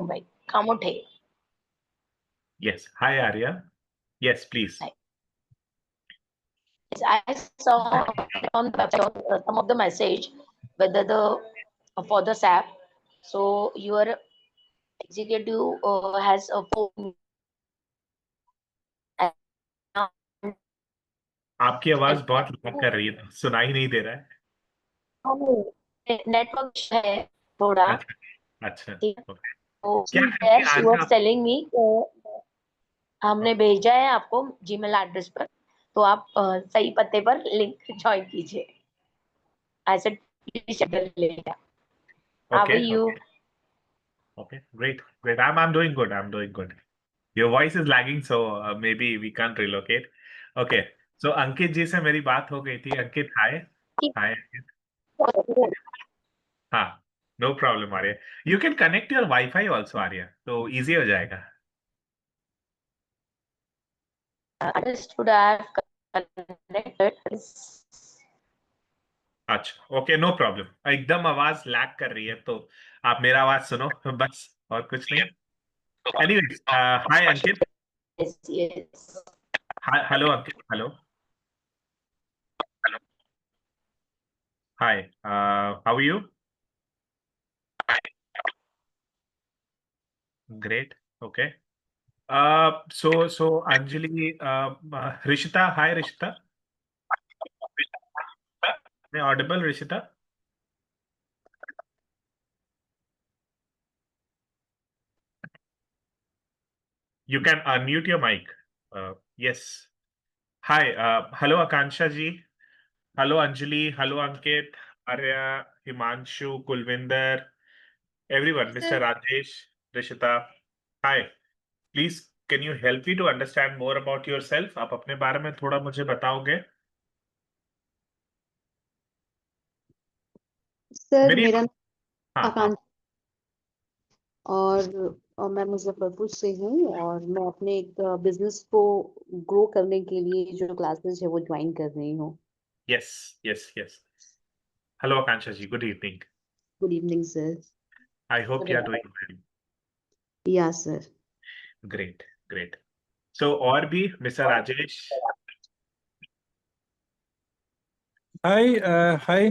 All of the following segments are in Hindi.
Mumbai. Kamote. Yes. Hi, Arya. Yes, please. Hi. Yes, I saw on the website some of the message whether the for the SAP. So your executive has a phone. आपकी आवाज बहुत लग कर रही है, सुनाई नहीं दे रहा है। नेटवर्क है थोड़ा। अच्छा अच्छा। ठीक है। ओके। तो क्या करके she आज was आप telling me हमने भेजा है आपको जीमेल एड्रेस पर, तो आप सही पते पर लिंक ज्वाइन कीजिए। ऐसे लेगा। How are okay you? Okay great great I'm doing good. Your voice is lagging, so maybe we can't relocate. Okay, so अंकित जी से मेरी बात हो गई थी। अंकित, हाय। हाय अंकित। हाँ, no problem Arya. You can connect your wifi also Arya, तो इजी हो जाएगा। Understood. I have connected. अच्छा, ओके, नो प्रॉब्लम। एकदम आवाज लैग कर रही है, तो आप मेरा आवाज सुनो बस, और कुछ नहीं। Anyways, hi Ankit. Yes, yes. Hello Ankit, hello. Hi, how are you? Great, okay. So Anjali, Rishita, hi Rishita. मैं audible, Rishita? You can unmute your mic. Yes. Hi. Hello, Akansha ji. Hello, Anjali. Hello, Ankit, Arya, Himanshu, Kulvinder, everyone. Mr. Rajesh, Rishita. Hi. Please, can you help me to understand more about yourself? आप अपने बारे में थोड़ा मुझे बताओगे? सर, मेरी मेरा हाँ हाँ। आकांक्षा और मैं मुजफ्फरपुर से हूँ और मैं अपने एक बिजनेस को ग्रो करने के लिए जो क्लासेस है वो ज्वाइन कर रही हूँ। Yes, yes, yes. Hello, Akansha ji. Good evening. Good evening sir. I hope you are doing well. या सर। Great, great. So, और भी Mr. Rajesh. Hi. Hi.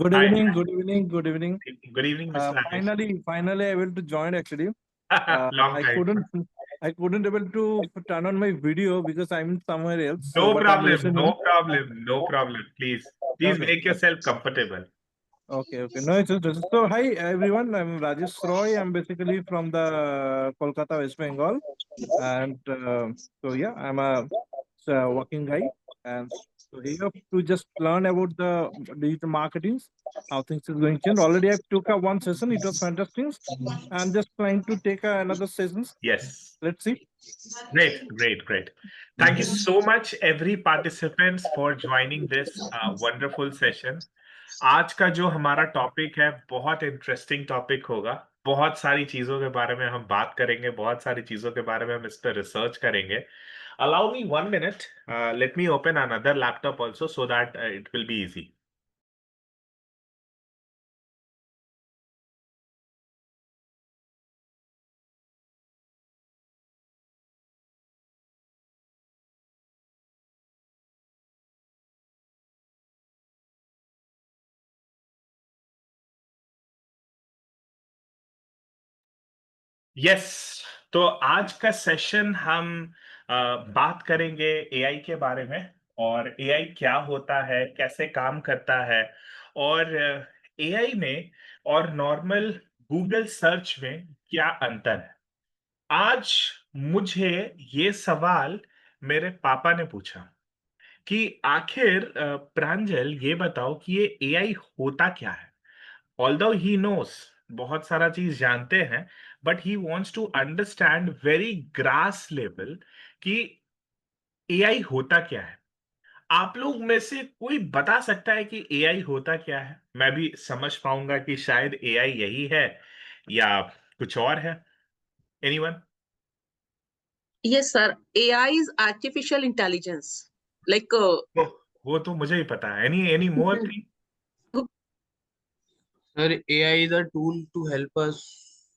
Good Hi. evening. Good evening. Good evening. Good evening, Mr. Rajesh. Finally, I will to join. Actually, Long I time. couldn't able to turn on my video because I'm somewhere else. So, No but I'm problem. listening. No problem. Please Okay. make yourself comfortable. Okay. No, it's just so. Hi everyone. I'm Rajesh Roy. I'm basically from the Kolkata, West Bengal, and so yeah, I'm a working guy, and so here to just learn about the digital marketing, how things is going to change. Already I took a one session. It was fantastic, and just trying to take another sessions. Yes. Let's see. Great. Thank you so much, every participants, for joining this wonderful session. आज का जो हमारा टॉपिक है बहुत इंटरेस्टिंग टॉपिक होगा। बहुत सारी चीजों के बारे में हम बात करेंगे, बहुत सारी चीजों के बारे में हम इस पर रिसर्च करेंगे। Allow me 1 minute. Let me open another laptop also so that it will be easy. Yes, तो आज का सेशन हम बात करेंगे एआई के बारे में, और एआई क्या होता है, कैसे काम करता है, और एआई में और नॉर्मल गूगल सर्च में क्या अंतर है। आज मुझे ये सवाल मेरे पापा ने पूछा कि आखिर प्रांजल ये बताओ कि ये एआई होता क्या है। ऑल्दो ही नोस, बहुत सारा चीज जानते हैं, but he wants to understand very grass level कि एआई होता क्या है। आप लोग में से कोई बता सकता है कि एआई होता क्या है? मैं भी समझ पाऊंगा कि शायद एआई यही है या कुछ और है। Anyone? Yes, sir. AI is artificial intelligence. Like, वो तो मुझे ही पता है। Any more thing? Sir, AI is a tool to help us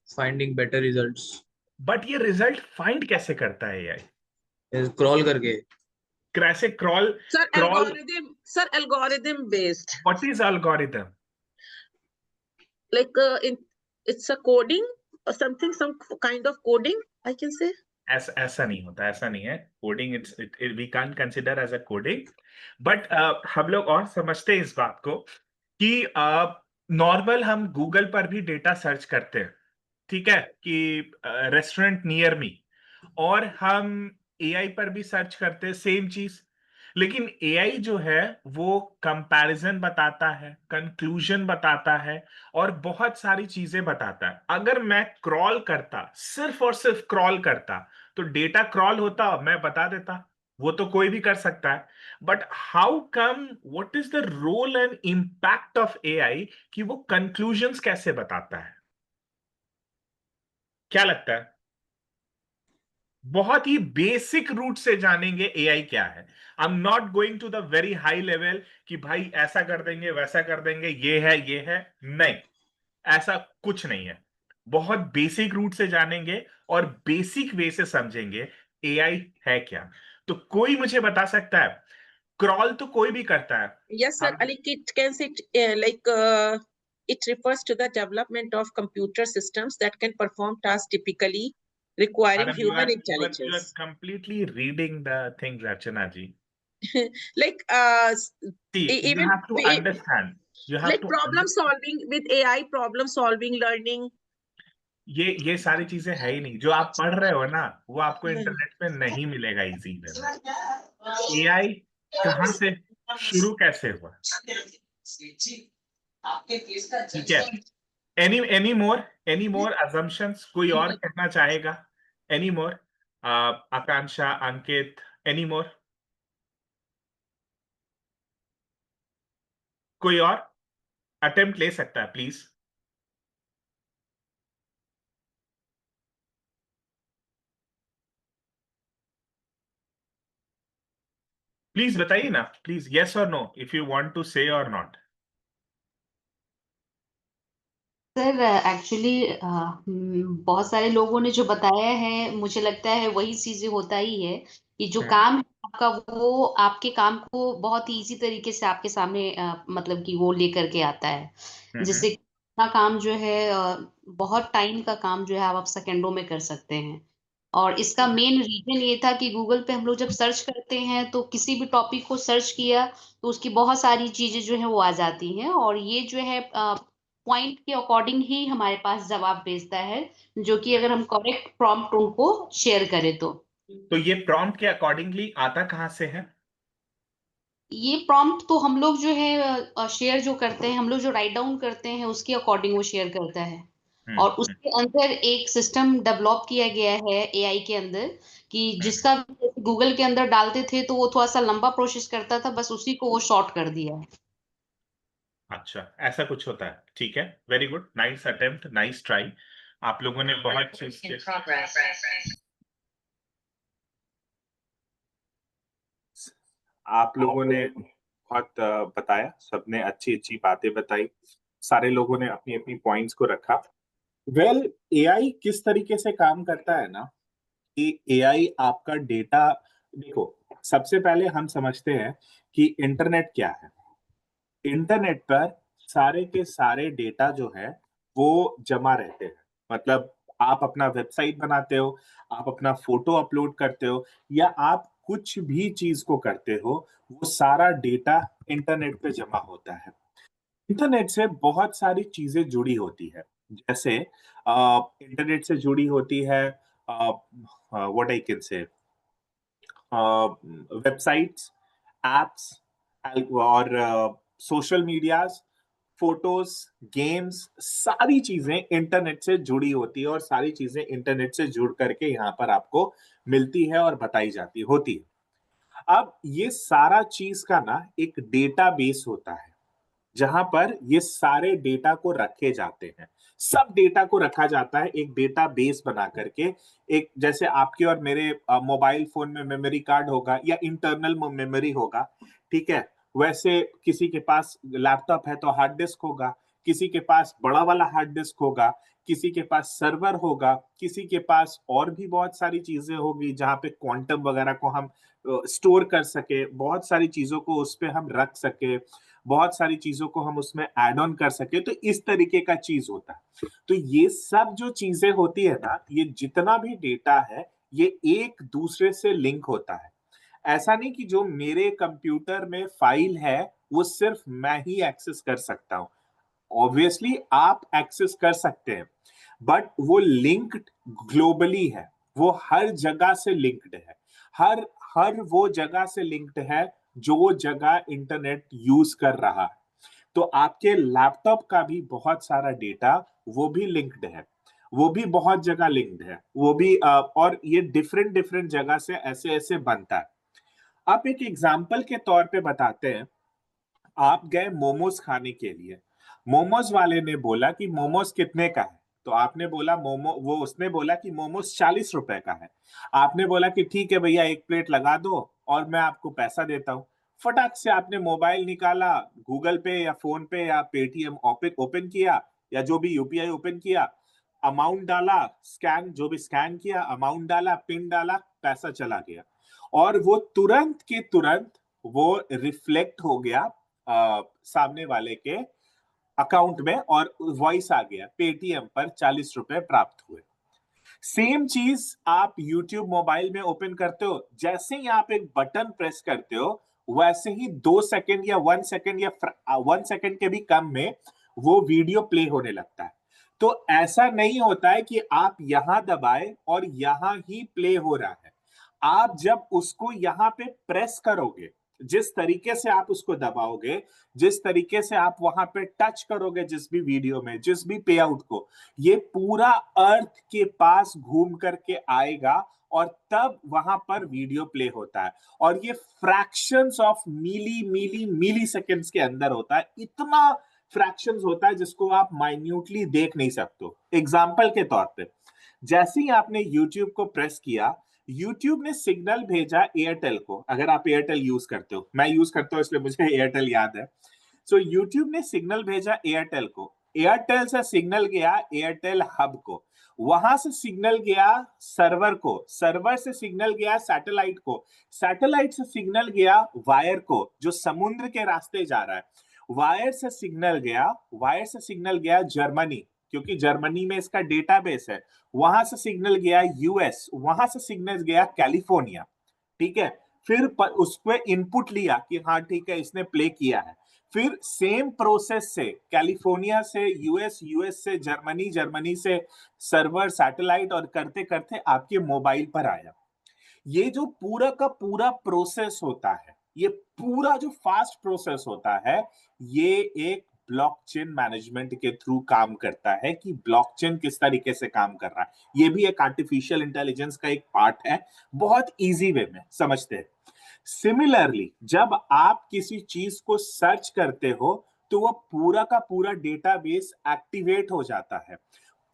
finding better results. But ये रिजल्ट फाइंड कैसे करता है एआई? Is crawl करके. कैसे crawl? Sir, Crawl- algorithm based. What is algorithm? Like it's a coding or something, some kind of coding, I can say. ऐसा नहीं होता, ऐसा नहीं है coding. We can't consider as a coding. But हम लोग और समझते हैं इस बात को कि नॉर्मल हम गूगल पर भी डेटा सर्च करते हैं, ठीक है, कि रेस्टोरेंट नियर मी, और हम एआई पर भी सर्च करते हैं सेम चीज. लेकिन एआई जो है वो कंपैरिजन बताता है, कंक्लूजन बताता है, और बहुत सारी चीजें बताता है. अगर मैं क्रॉल करता, सिर्फ और सिर्फ क्रॉल करता, तो डेटा क्रॉल होता, मैं बता देता, वो तो कोई भी कर सकता है. But how come, what is the role and impact of AI कि वो कंक्लूजन्स कैसे बताता है? क्या लगता है? बहुत ही बेसिक रूट से जानेंगे एआई क्या है. I am not going to the very high level कि भाई ऐसा कर देंगे, वैसा कर देंगे, ये है. नहीं, ऐसा कुछ नहीं है. बहुत बेसिक रूट से जानेंगे और बेसिक वे से समझेंगे एआई है क्या. तो कोई मुझे बता सकता है, क्रॉल तो कोई भी करता है. Yes, sir. Like it can sit it refers to the development of computer systems that can perform tasks typically requiring Madam, you human are intelligence. completely reading the things, Archana ji. Like See, you even have to understand. You have like to problem solving with AI, problem solving, learning. ये सारी चीजें है ही नहीं. जो आप पढ़ रहे हो ना, वो आपको इंटरनेट पे नहीं मिलेगा इजी वे में. एआई कहां से शुरू कैसे हुआ? ठीक है. Any more assumptions? कोई और कहना चाहेगा? Any more? Akanksha, Ankit, any more? कोई और अटेम्प्ट ले सकता है, प्लीज. प्लीज बताइए ना, प्लीज, यस और no, if you want to say और नॉट. सर एक्चुअली बहुत सारे लोगों ने जो बताया है, मुझे लगता है वही चीजें होता ही है कि जो काम है आपका, वो आपके काम को बहुत ही इजी तरीके से आपके सामने मतलब कि वो लेकर के आता है. जिससे अपना काम जो है बहुत टाइम का काम जो है आप सेकंडों में कर सकते हैं. और इसका मेन रीजन ये था कि गूगल पे हम लोग जब सर्च करते हैं तो किसी भी टॉपिक को सर्च किया तो उसकी बहुत सारी चीजें जो है वो आ जाती हैं, और ये जो है पॉइंट के अकॉर्डिंग ही हमारे पास जवाब भेजता है, जो कि अगर हम करेक्ट प्रॉम्प्ट उनको शेयर करें तो ये प्रॉम्प्ट के अकॉर्डिंगली आता कहां से है? ये प्रॉम्प्ट तो हम लोग जो है शेयर जो करते हैं, हम लोग जो राइट डाउन करते हैं उसके अकॉर्डिंग वो शेयर करता है. और उसके अंदर एक सिस्टम डेवलप किया गया है एआई के अंदर कि जिसका गूगल के अंदर डालते थे तो वो थोड़ा सा लंबा प्रोसेस करता था, बस उसी को वो शॉर्ट कर दिया है. अच्छा, ऐसा कुछ होता है. ठीक है, very good, nice attempt, nice try. आप लोगों ने बहुत बताया, सबने अच्छी अच्छी बातें बताई, सारे लोगों ने अपनी अपनी पॉइंट्स को रखा. वेल, एआई किस तरीके से काम करता है ना, कि एआई आपका डेटा, देखो, सबसे पहले हम समझते हैं कि इंटरनेट क्या है. इंटरनेट पर सारे के सारे डेटा जो है वो जमा रहते हैं. मतलब आप अपना वेबसाइट बनाते हो, आप अपना फोटो अपलोड करते हो, या आप कुछ भी चीज को करते हो, वो सारा डेटा इंटरनेट पे जमा होता है. इंटरनेट से बहुत सारी चीजें जुड़ी होती है. जैसे इंटरनेट से जुड़ी होती है what I can say, websites, apps, और सोशल मीडियाज, फोटोज, गेम्स, सारी चीजें इंटरनेट से जुड़ी होती है, और सारी चीजें इंटरनेट से जुड़ करके यहाँ पर आपको मिलती है और बताई जाती होती है. अब ये सारा चीज का ना एक डेटाबेस होता है, जहां पर ये सारे डेटा को रखे जाते हैं. सब डेटा को रखा जाता है एक डेटाबेस बना करके. एक जैसे आपके और मेरे मोबाइल फोन में मेमोरी कार्ड होगा या इंटरनल मेमोरी होगा, ठीक है, वैसे किसी के पास लैपटॉप है तो हार्ड डिस्क होगा, किसी के पास बड़ा वाला हार्ड डिस्क होगा, किसी के पास सर्वर होगा, किसी के पास और भी बहुत सारी चीजें होगी जहाँ पे क्वांटम वगैरह को हम स्टोर कर सके, बहुत सारी चीजों को उस पे हम रख सके, बहुत सारी चीजों को हम उसमें ऐड ऑन कर सके। तो इस तरीके का चीज होता है। तो ये सब जो चीजें होती है ना, ये जितना भी डेटा है ये एक दूसरे से लिंक होता है। ऐसा नहीं कि जो मेरे कंप्यूटर में फाइल है वो सिर्फ मैं ही एक्सेस कर सकता हूं। ऑब्वियसली आप एक्सेस कर सकते हैं, बट वो लिंक्ड ग्लोबली है, वो हर जगह से लिंक्ड है, हर हर वो जगह से लिंक्ड है जो जगह इंटरनेट यूज कर रहा है। तो आपके लैपटॉप का भी बहुत सारा डेटा वो भी लिंक्ड है, वो भी बहुत जगह लिंक्ड है, वो भी और ये डिफरेंट डिफरेंट जगह से ऐसे ऐसे बनता है। आप एक एग्जाम्पल के तौर पे बताते हैं, आप गए मोमोज खाने के लिए, मोमोज वाले ने बोला कि मोमोज कितने का है, तो आपने बोला उसने बोला कि मोमोज 40 रुपए का है। आपने बोला कि ठीक है भैया, एक प्लेट लगा दो और मैं आपको पैसा देता हूँ। फटाक से आपने मोबाइल निकाला, गूगल पे या फोन पे या पेटीएम ओपन किया, या जो भी यूपीआई ओपन किया, अमाउंट डाला, स्कैन जो भी स्कैन किया, अमाउंट डाला, पिन डाला, पैसा चला गया। और वो तुरंत के तुरंत वो रिफ्लेक्ट हो गया सामने वाले के अकाउंट में, और वॉइस आ गया, पेटीएम पर 40 रुपए प्राप्त हुए। सेम चीज आप YouTube मोबाइल में ओपन करते हो, जैसे ही आप एक बटन प्रेस करते हो वैसे ही 2 सेकंड या 1 सेकंड या 1 सेकंड के भी कम में वो वीडियो प्ले होने लगता है। तो ऐसा नहीं होता है कि आप यहां दबाए और यहां ही प्ले हो रहा है। आप जब उसको यहां पे प्रेस करोगे, जिस तरीके से आप उसको दबाओगे, जिस तरीके से आप वहां पे टच करोगे, जिस भी वीडियो में, जिस भी पे आउट को, ये पूरा अर्थ के पास घूम करके आएगा और तब वहां पर वीडियो प्ले होता है। और ये फ्रैक्शंस ऑफ मिली सेकेंड्स के अंदर होता है। इतना फ्रैक्शंस होता है जिसको आप माइन्यूटली देख नहीं सकते। एग्जाम्पल के तौर पे, जैसे ही आपने YouTube को प्रेस किया, YouTube ने सिग्नल भेजा एयरटेल को। अगर आप एयरटेल यूज करते हो, मैं यूज करता हूं इसलिए मुझे एयरटेल याद है। सो YouTube ने सिग्नल भेजा एयरटेल को, एयरटेल से सिग्नल गया एयरटेल हब को, वहां से सिग्नल गया सर्वर को, सर्वर से सिग्नल गया सैटेलाइट को, सैटेलाइट से सिग्नल गया वायर को जो समुद्र के रास्ते जा रहा है, वायर से सिग्नल गया, वायर से सिग्नल गया जर्मनी, क्योंकि जर्मनी में इसका डेटाबेस है, वहां से सिग्नल गया यूएस, वहां से सिग्नल गया कैलिफोर्निया। ठीक है, फिर उस पर इनपुट लिया कि हाँ ठीक है इसने प्ले किया है, फिर सेम प्रोसेस से कैलिफोर्निया से यूएस, यूएस से जर्मनी, जर्मनी से सर्वर सैटेलाइट, और करते करते आपके मोबाइल पर आया। ये जो पूरा का पूरा प्रोसेस होता है, ये पूरा जो फास्ट प्रोसेस होता है, ये एक ब्लॉकचेन मैनेजमेंट के थ्रू काम करता है कि ब्लॉकचेन किस तरीके से काम कर रहा है। ये भी एक आर्टिफिशियल इंटेलिजेंस का एक पार्ट है, बहुत इजी वे में समझते हैं। सिमिलरली जब आप किसी चीज को सर्च करते हो तो वो पूरा का पूरा डेटाबेस एक्टिवेट हो जाता है,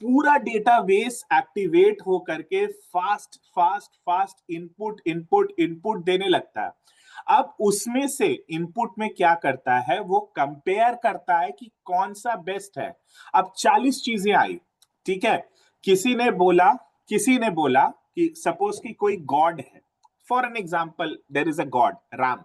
पूरा डेटाबेस एक्टिवेट हो करके fast fast fast input input input देने लगता है। अब उसमें से इनपुट में क्या करता है, वो कंपेयर करता है कि कौन सा बेस्ट है। अब 40 चीजें आई, ठीक है, किसी ने बोला कि सपोज कि कोई गॉड है, for an example there is a god Ram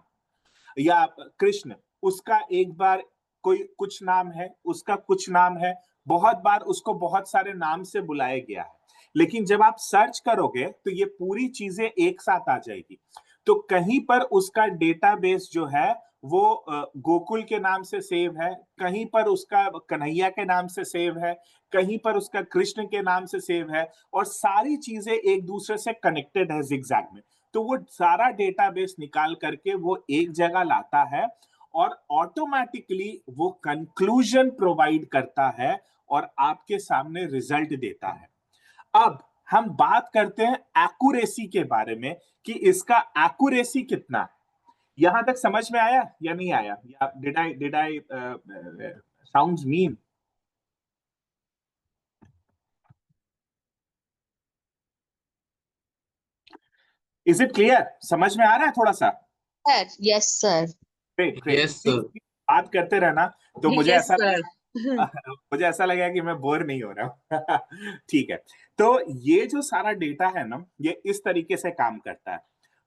या कृष्ण, उसका एक बार कोई कुछ नाम है, उसका कुछ नाम है, बहुत बार उसको बहुत सारे नाम से बुलाया गया है। लेकिन जब आप सर्च करोगे तो ये पूरी चीजें एक साथ आ जाएगी। तो कहीं पर उसका डेटाबेस जो है वो गोकुल के नाम से सेव है, कहीं पर उसका कन्हैया के नाम से सेव है, कहीं पर उसका कृष्ण के नाम से सेव है, और सारी चीजें एक दूसरे से कनेक्टेड है जिगजैग में। तो वो सारा डेटाबेस निकाल करके वो एक जगह लाता है और ऑटोमेटिकली वो कंक्लूजन प्रोवाइड करता है और आपके सामने रिजल्ट देता है। अब हम बात करते हैं एक्यूरेसी के बारे में कि इसका एक्यूरेसी कितना है। यहां तक समझ में आया या नहीं आया? Did I sounds mean? Is it clear? समझ में आ रहा है थोड़ा सा? Yes sir. Great great. Yes sir. बात करते रहना तो मुझे Yes, ऐसा sir. मुझे ऐसा लगा कि मैं बोर नहीं हो रहा हूँ। ठीक है, तो ये जो सारा डेटा है ना, ये इस तरीके से काम करता है।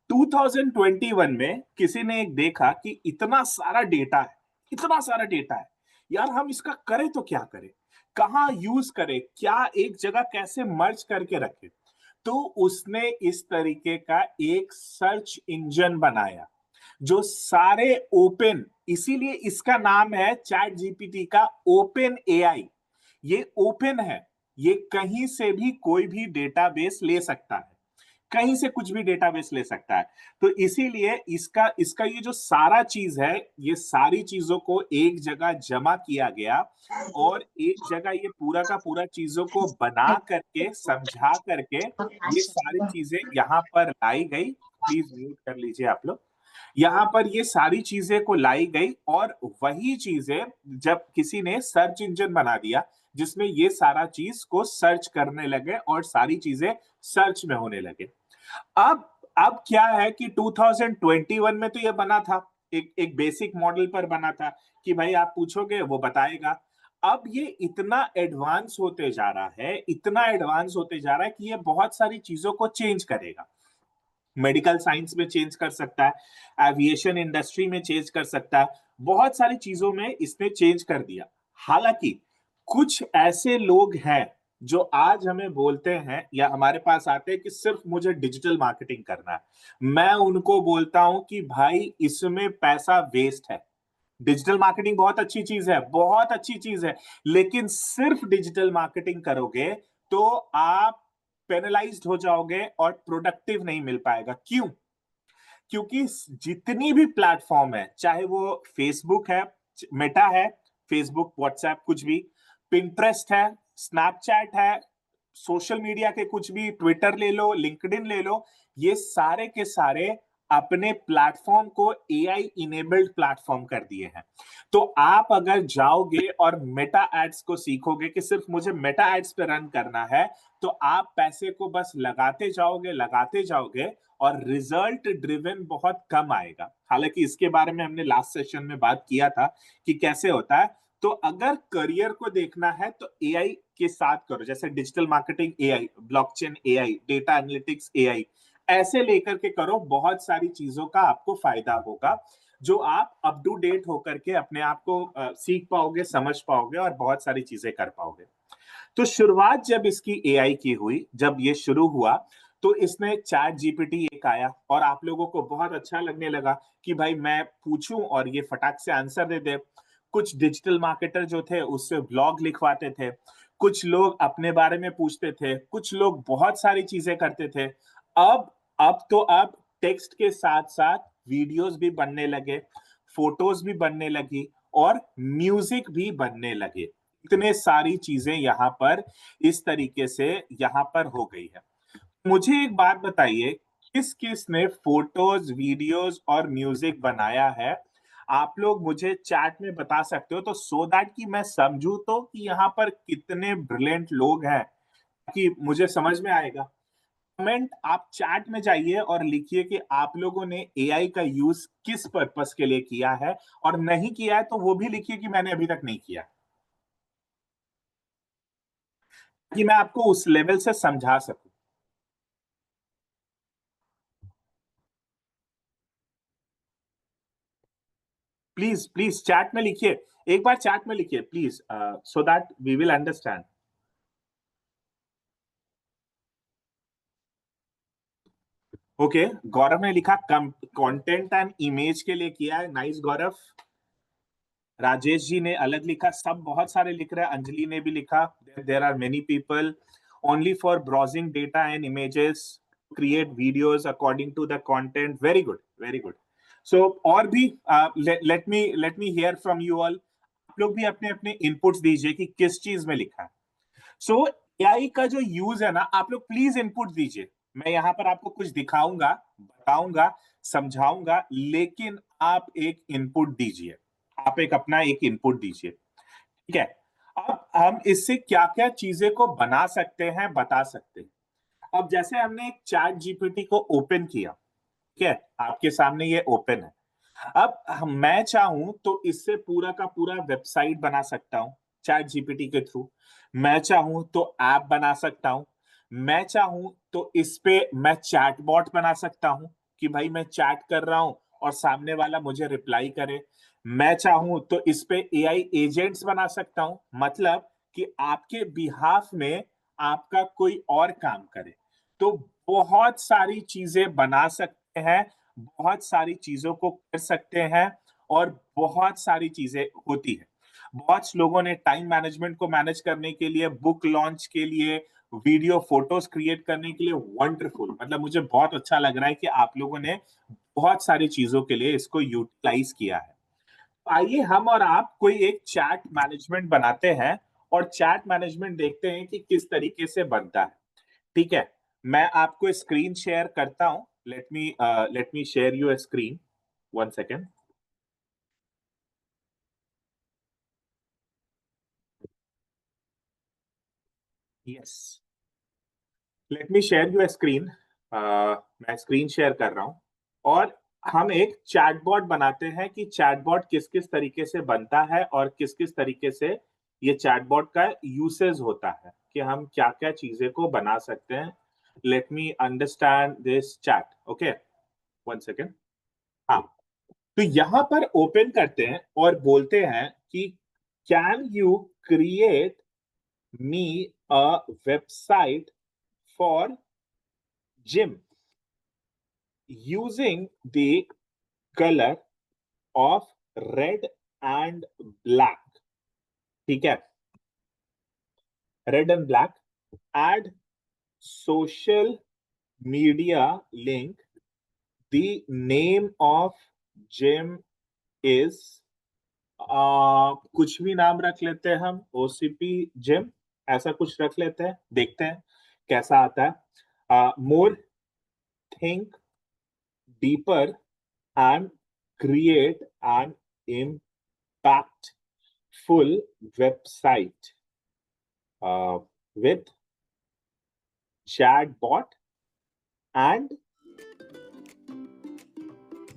2021 में किसी ने एक देखा कि इतना सारा डेटा है, इतना सारा डेटा है यार, हम इसका करें तो क्या करें, कहाँ यूज करें, क्या एक जगह कैसे मर्ज करके रखें। तो उसने इस तरीके का एक सर्च इंजन बनाया जो सारे ओपन, इसीलिए इसका नाम है चैट जीपीटी का ओपन एआई। ये ओपन है, ये कहीं से भी कोई भी डेटाबेस ले सकता है, कहीं से कुछ भी डेटाबेस ले सकता है। तो इसीलिए इसका इसका ये जो सारा चीज है, ये सारी चीजों को एक जगह जमा किया गया और एक जगह ये पूरा का पूरा चीजों को बना करके समझा करके ये सारी चीजें यहाँ पर लाई गई। प्लीज म्यूट कर लीजिए आप लोग। यहाँ पर ये सारी चीजें को लाई गई और वही चीजें जब किसी ने सर्च इंजन बना दिया जिसमें ये सारा चीज को सर्च करने लगे और सारी चीजें सर्च में होने लगे। अब क्या है कि 2021 में तो ये बना था, एक बेसिक मॉडल पर बना था कि भाई आप पूछोगे वो बताएगा। अब ये इतना एडवांस होते जा रहा है, इतना एडवांस होते जा रहा है कि ये बहुत सारी चीजों को चेंज करेगा। मेडिकल साइंस में चेंज कर सकता है, एविएशन इंडस्ट्री में चेंज कर सकता है, बहुत सारी चीजों में इसने चेंज कर दिया। हालांकि कुछ ऐसे लोग हैं जो आज हमें बोलते हैं या हमारे पास आते हैं कि सिर्फ मुझे डिजिटल मार्केटिंग करना है, मैं उनको बोलता हूं कि भाई इसमें पैसा वेस्ट है। डिजिटल मार्केटिंग बहुत अच्छी चीज है, बहुत अच्छी चीज है, लेकिन सिर्फ डिजिटल मार्केटिंग करोगे तो आप पेनलाइज्ड हो जाओगे और प्रोडक्टिव नहीं मिल पाएगा। क्यों? क्योंकि जितनी भी प्लेटफॉर्म है, चाहे वो फेसबुक है, मेटा है, फेसबुक, व्हाट्सएप, कुछ भी, पिंटरेस्ट है, स्नैपचैट है, सोशल मीडिया के कुछ भी, ट्विटर ले लो, लिंक्डइन ले लो, ये सारे के सारे अपने प्लेटफॉर्म को एआई इनेबल्ड प्लेटफॉर्म कर दिए हैं। तो आप अगर जाओगे और मेटा एड्स को सीखोगे कि सिर्फ मुझे मेटा एड्स पे रन करना है, तो आप पैसे को बस लगाते जाओगे और रिजल्ट ड्रिवन बहुत कम आएगा। हालांकि इसके बारे में हमने लास्ट सेशन में बात किया था कि कैसे होता है। तो अगर करियर को देखना है तो एआई के साथ करो, जैसे digital marketing AI, blockchain AI, data analytics AI, ऐसे लेकर के करो, बहुत सारी चीजों का आपको फायदा होगा जो आप अप टू डेट होकर के अपने आप को सीख पाओगे, समझ पाओगे और बहुत सारी चीजें कर पाओगे। तो शुरुआत जब इसकी एआई की हुई, जब ये शुरू हुआ तो इसने चैट जीपीटी एक आया और आप लोगों को बहुत अच्छा लगने लगा कि भाई मैं पूछूं और ये फटाक से आंसर दे दे। कुछ डिजिटल मार्केटर जो थे उससे ब्लॉग लिखवाते थे, कुछ लोग अपने बारे में पूछते थे, कुछ लोग बहुत सारी चीजें करते थे। अब टेक्स्ट के साथ साथ वीडियोस भी बनने लगे, फोटोज भी बनने लगी और म्यूजिक भी बनने लगे। इतने सारी चीजें यहाँ पर इस तरीके से यहाँ पर हो गई है। मुझे एक बात बताइए, किस किस ने फोटोज, वीडियोस और म्यूजिक बनाया है? आप लोग मुझे चैट में बता सकते हो तो सो दैट कि मैं समझू तो कि यहाँ पर कितने ब्रिलियंट लोग हैं, कि मुझे समझ में आएगा। कमेंट आप चैट में जाइए और लिखिए कि आप लोगों ने एआई का यूज किस पर्पस के लिए किया है, और नहीं किया है तो वो भी लिखिए कि मैंने अभी तक नहीं किया, कि मैं आपको उस लेवल से समझा सकूं। प्लीज प्लीज चैट में लिखिए, एक बार चैट में लिखिए please, so that we will understand. Okay, Gaurav ने लिखा कंटेंट एंड इमेज के लिए किया है, नाइस गौरव। राजेश जी ने अलग लिखा, सब बहुत सारे लिख रहे हैं। अंजलि ने भी लिखा, there are many people only for browsing data and images, create videos according to the content. Very good, very good. So और भी let me hear from you all. आप लोग भी अपने अपने इनपुट्स दीजिए कि किस चीज में लिखा है। सो एआई का जो यूज है ना, आप लोग प्लीज इनपुट दीजिए। मैं यहाँ पर आपको कुछ दिखाऊंगा, बताऊंगा, समझाऊंगा, लेकिन आप एक इनपुट दीजिए, आप एक अपना एक इनपुट दीजिए, ठीक है? अब हम इससे क्या क्या चीजें को बना सकते हैं, बता सकते हैं। अब जैसे हमने एक चैट जीपीटी को ओपन किया, ठीक है, आपके सामने ये ओपन है। अब मैं चाहूं तो इससे पूरा का पूरा वेबसाइट बना सकता हूं, चैट जीपीटी के थ्रू, मैं चाहूं तो ऐप बना सकता हूं, मैं चाहूं तो इस पे मैं चैटबॉट बना सकता हूं कि भाई मैं चैट कर रहा हूं और सामने वाला मुझे रिप्लाई करे, मैं चाहूं तो इस पे एआई एजेंट्स बना सकता हूं, मतलब कि आपके बिहाफ में आपका कोई और काम करे। तो बहुत सारी चीजें बना सकते हैं, बहुत सारी चीजों को कर सकते हैं और बहुत सारी चीजें होती है। बहुत लोगों ने टाइम मैनेजमेंट को मैनेज करने के लिए, बुक लॉन्च के लिए, वीडियो फोटोज क्रिएट करने के लिए, वंडरफुल, मतलब मुझे बहुत अच्छा लग रहा है कि आप लोगों ने बहुत सारी चीजों के लिए इसको यूटिलाइज किया है। आइए हम और आप कोई एक चैट मैनेजमेंट बनाते हैं और चैट मैनेजमेंट देखते हैं कि किस तरीके से बनता है। ठीक है, मैं आपको स्क्रीन शेयर करता हूं। Let me share you screen, 1 second. Yes, let me share you screen. मैं स्क्रीन शेयर कर रहा हूं और हम एक चैटबॉट बनाते हैं कि चैटबॉट किस किस तरीके से बनता है और किस किस तरीके से ये चैटबॉट का यूसेज होता है, कि हम क्या क्या चीजें को बना सकते हैं। Let me understand this chat. Okay, 1 second. हाँ, तो यहां पर ओपन करते हैं और बोलते हैं कि can you create me a website for gym using the color of red and black। ठीक है, red and black, add social media link, the name of gym is कुछ भी नाम रख लेते हैं हम, ओसीपी जिम ऐसा कुछ रख लेते हैं, देखते हैं कैसा आता है। More, think deeper and create an impactful website with chatbot and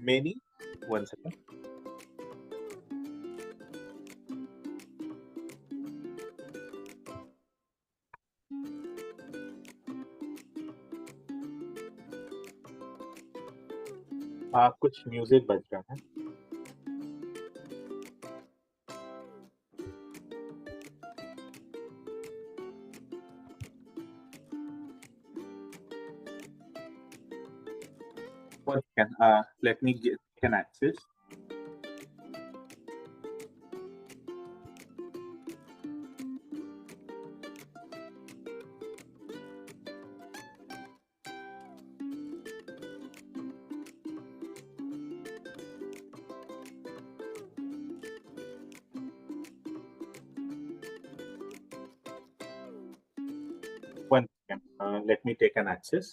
many, 1 second, कुछ म्यूजिक बज रहा है। One second, let me get an access. One second, let me take an access.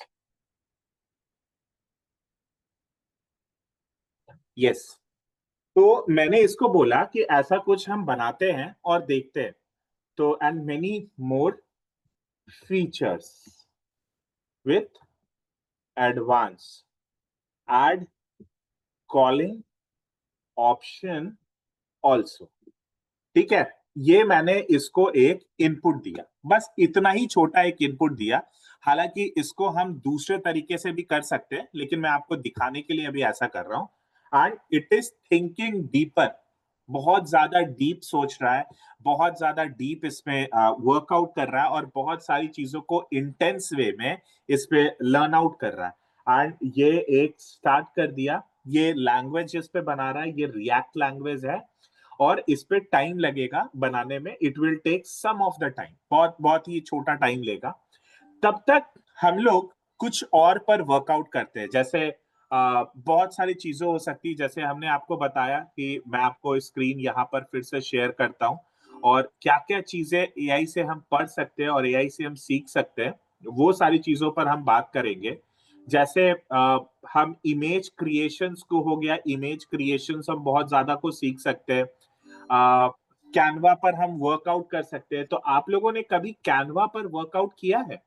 Yes, तो मैंने इसको बोला कि ऐसा कुछ हम बनाते हैं और देखते हैं। तो and many more features with advanced calling option also. ठीक है, ये मैंने इसको एक इनपुट दिया, बस इतना ही छोटा एक इनपुट दिया। हालांकि इसको हम दूसरे तरीके से भी कर सकते हैं, लेकिन मैं आपको दिखाने के लिए अभी ऐसा कर रहा हूं। And it is thinking deeper, बहुत ज्यादा डीप सोच रहा है, बहुत ज्यादा डीप इसमें वर्कआउट कर रहा है और बहुत सारी चीजों को इंटेंस वे में इस पे लर्न आउट कर रहा है। एंड ये एक स्टार्ट कर दिया, ये लैंग्वेज इस पे बना रहा है, ये रिएक्ट लैंग्वेज है और इस पे टाइम लगेगा बनाने में। It will take some of the time, बहुत बहुत ही छोटा टाइम लेगा। तब तक हम लोग कुछ और पर वर्कआउट करते हैं, जैसे बहुत सारी चीजें हो सकती है, जैसे हमने आपको बताया कि मैं आपको स्क्रीन यहाँ पर फिर से शेयर करता हूँ और क्या क्या चीजें एआई से हम पढ़ सकते हैं और एआई से हम सीख सकते हैं, वो सारी चीजों पर हम बात करेंगे। जैसे हम इमेज क्रिएशंस को हो गया, इमेज क्रिएशंस हम बहुत ज्यादा को सीख सकते हैं। कैनवा पर हम वर्कआउट कर सकते हैं। तो आप लोगों ने कभी कैनवा पर वर्कआउट किया है?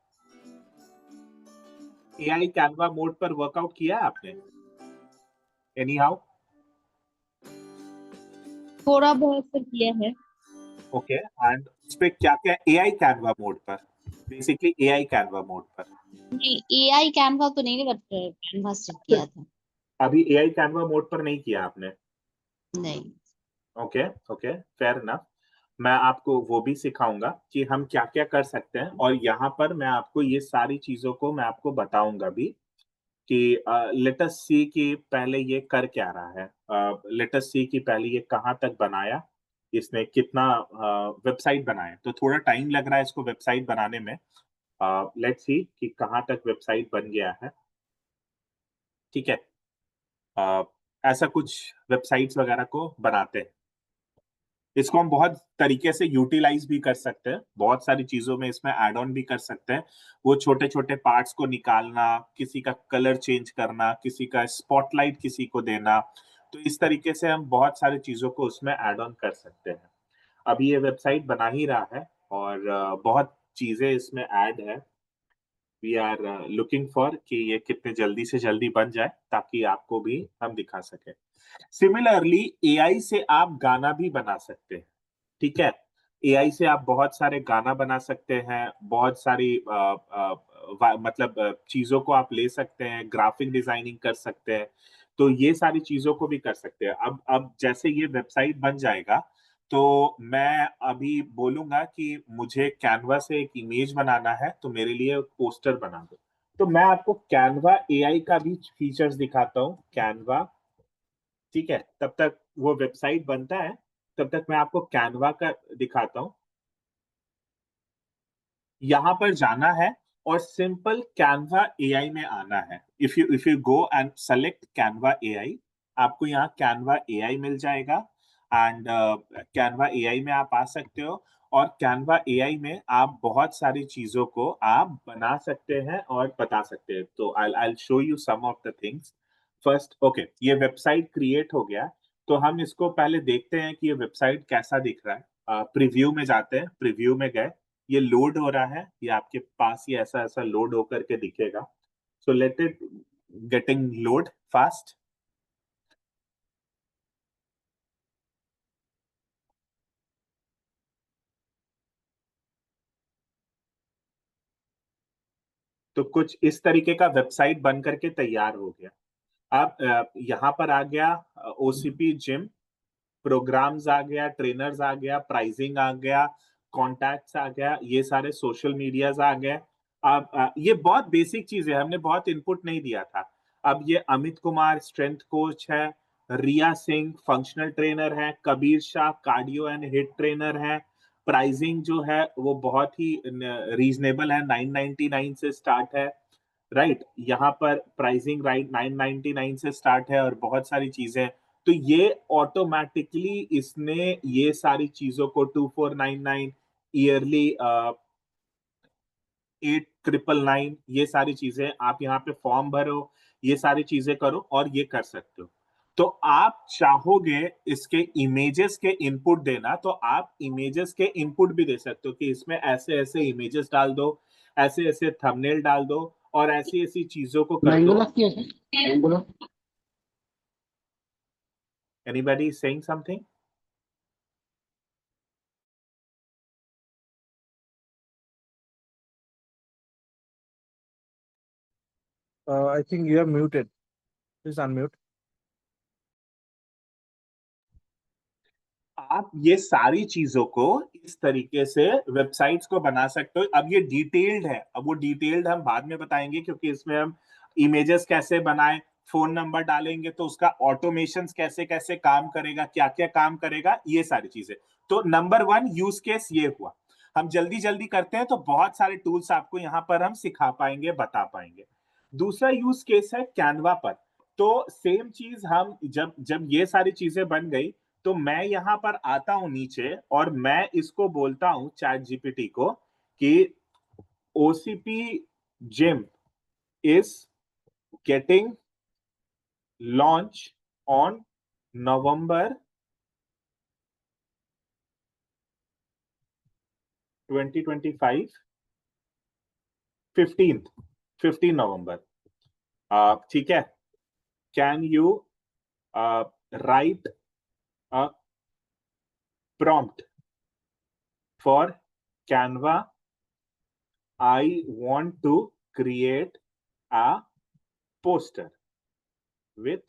एआई कैनवा मोड पर वर्कआउट किया है आपने? Any how? थोड़ा बहुत तो किया है। ओके, एंड उस पे क्या क्या एआई कैनवा मोड पर, बेसिकली एआई कैनवा मोड पर? नहीं, एआई कैनवा तो नहीं, बट कैनवास से किया था। अभी एआई कैनवा मोड पर नहीं किया आपने? नहीं। Okay okay, fair enough. मैं आपको वो भी सिखाऊंगा कि हम क्या क्या कर सकते हैं, और यहाँ पर मैं आपको ये सारी चीजों को मैं आपको बताऊंगा भी कि लेट अस सी कि पहले ये कर क्या रहा है, लेट अस सी कि पहले ये कहाँ तक बनाया, इसने कितना वेबसाइट बनाया। तो थोड़ा टाइम लग रहा है इसको वेबसाइट बनाने में। लेट्स सी कि कहाँ तक वेबसाइट बन गया है। ठीक है, ऐसा कुछ वेबसाइट्स वगैरह को बनाते हैं। इसको हम बहुत तरीके से यूटिलाइज भी कर सकते हैं, बहुत सारी चीजों में इसमें ऐड ऑन भी कर सकते हैं। वो छोटे छोटे पार्ट्स को निकालना, किसी का कलर चेंज करना, किसी का स्पॉटलाइट किसी को देना, तो इस तरीके से हम बहुत सारी चीजों को उसमें ऐड ऑन कर सकते हैं। अभी ये वेबसाइट बना ही रहा है और बहुत चीजें इसमें ऐड है। वी आर लुकिंग फॉर कि ये कितने जल्दी से जल्दी बन जाए ताकि आपको भी हम दिखा सके। सिमिलरली एआई से आप गाना भी बना सकते हैं। ठीक है, एआई से आप बहुत सारे गाना बना सकते हैं, बहुत सारी मतलब चीजों को आप ले सकते हैं, ग्राफिक डिजाइनिंग कर सकते हैं। तो ये सारी चीजों को भी कर सकते हैं। अब जैसे ये वेबसाइट बन जाएगा तो मैं अभी बोलूंगा कि मुझे कैनवा से एक इमेज बनाना है, तो मेरे लिए पोस्टर बना दो। तो मैं आपको कैनवा एआई का भी फीचर्स दिखाता हूँ, कैनवा। ठीक है, तब तक वो वेबसाइट बनता है, तब तक मैं आपको कैनवा का दिखाता हूँ। यहां पर जाना है और सिंपल कैनवा एआई में आना है। If you go and select Canva AI, आपको यहाँ कैनवा एआई मिल जाएगा। एंड कैनवा एआई में आप आ सकते हो, और कैनवा एआई में आप बहुत सारी चीजों को आप बना सकते हैं और बता सकते हैं। तो I show you some of the things. First, okay, ये वेबसाइट क्रिएट हो गया, तो हम इसको पहले देखते हैं कि ये वेबसाइट कैसा दिख रहा है। प्रीव्यू में जाते हैं, प्रीव्यू में गए, ये लोड हो रहा है, ये आपके पास ही ऐसा ऐसा लोड होकर के दिखेगा। So let it getting load fast. तो कुछ इस तरीके का वेबसाइट बन करके तैयार हो गया। अब यहाँ पर आ गया ओसीपी जिम, प्रोग्राम्स आ गया, ट्रेनर्स आ गया, प्राइसिंग आ गया, कॉन्टैक्ट्स आ गया, ये सारे सोशल मीडियाज आ गए। अब ये बहुत बेसिक चीज है, हमने बहुत इनपुट नहीं दिया था। अब ये अमित कुमार स्ट्रेंथ कोच है, रिया सिंह फंक्शनल ट्रेनर है, Kabir Shah cardio and hit trainer है। प्राइसिंग जो है वो बहुत ही रीजनेबल है, 999 से स्टार्ट है। राइट, यहाँ पर प्राइसिंग राइट 999 से स्टार्ट है, और बहुत सारी चीजें। तो ये ऑटोमेटिकली इसने ये सारी चीजों को 2499 ईयरली 8999, ये सारी चीजें आप यहाँ पे फॉर्म भरो, ये सारी चीजें करो और ये कर सकते हो। तो आप चाहोगे इसके इमेजेस के इनपुट देना, तो आप इमेजेस के इनपुट भी दे सकते हो कि इसमें ऐसे ऐसे इमेजेस डाल दो, ऐसे ऐसे थंबनेल डाल दो, और ऐसी ऐसी चीजों को कर दो। Anybody saying something? I think you are muted. Please unmute. आप ये सारी चीजों को इस तरीके से वेबसाइट्स को बना सकते हो। अब ये डिटेल्ड है, अब वो डिटेल्ड हम बाद में बताएंगे, क्योंकि इसमें हम इमेजेस कैसे बनाए, फोन नंबर डालेंगे तो उसका ऑटोमेशन कैसे कैसे काम करेगा, क्या क्या काम करेगा, ये सारी चीजें। तो नंबर 1 यूज केस ये हुआ। हम जल्दी जल्दी करते हैं तो बहुत सारे टूल्स आपको यहाँ पर हम सिखा पाएंगे, बता पाएंगे। दूसरा यूज केस है कैनवा पर। तो सेम चीज, हम जब जब ये सारी चीजें बन गई, तो मैं यहां पर आता हूं नीचे, और मैं इसको बोलता हूं चैट जीपीटी को कि OCP gym is getting launch on November 2025 15 नवंबर। ठीक है, can you write a prompt for Canva, I want to create a poster with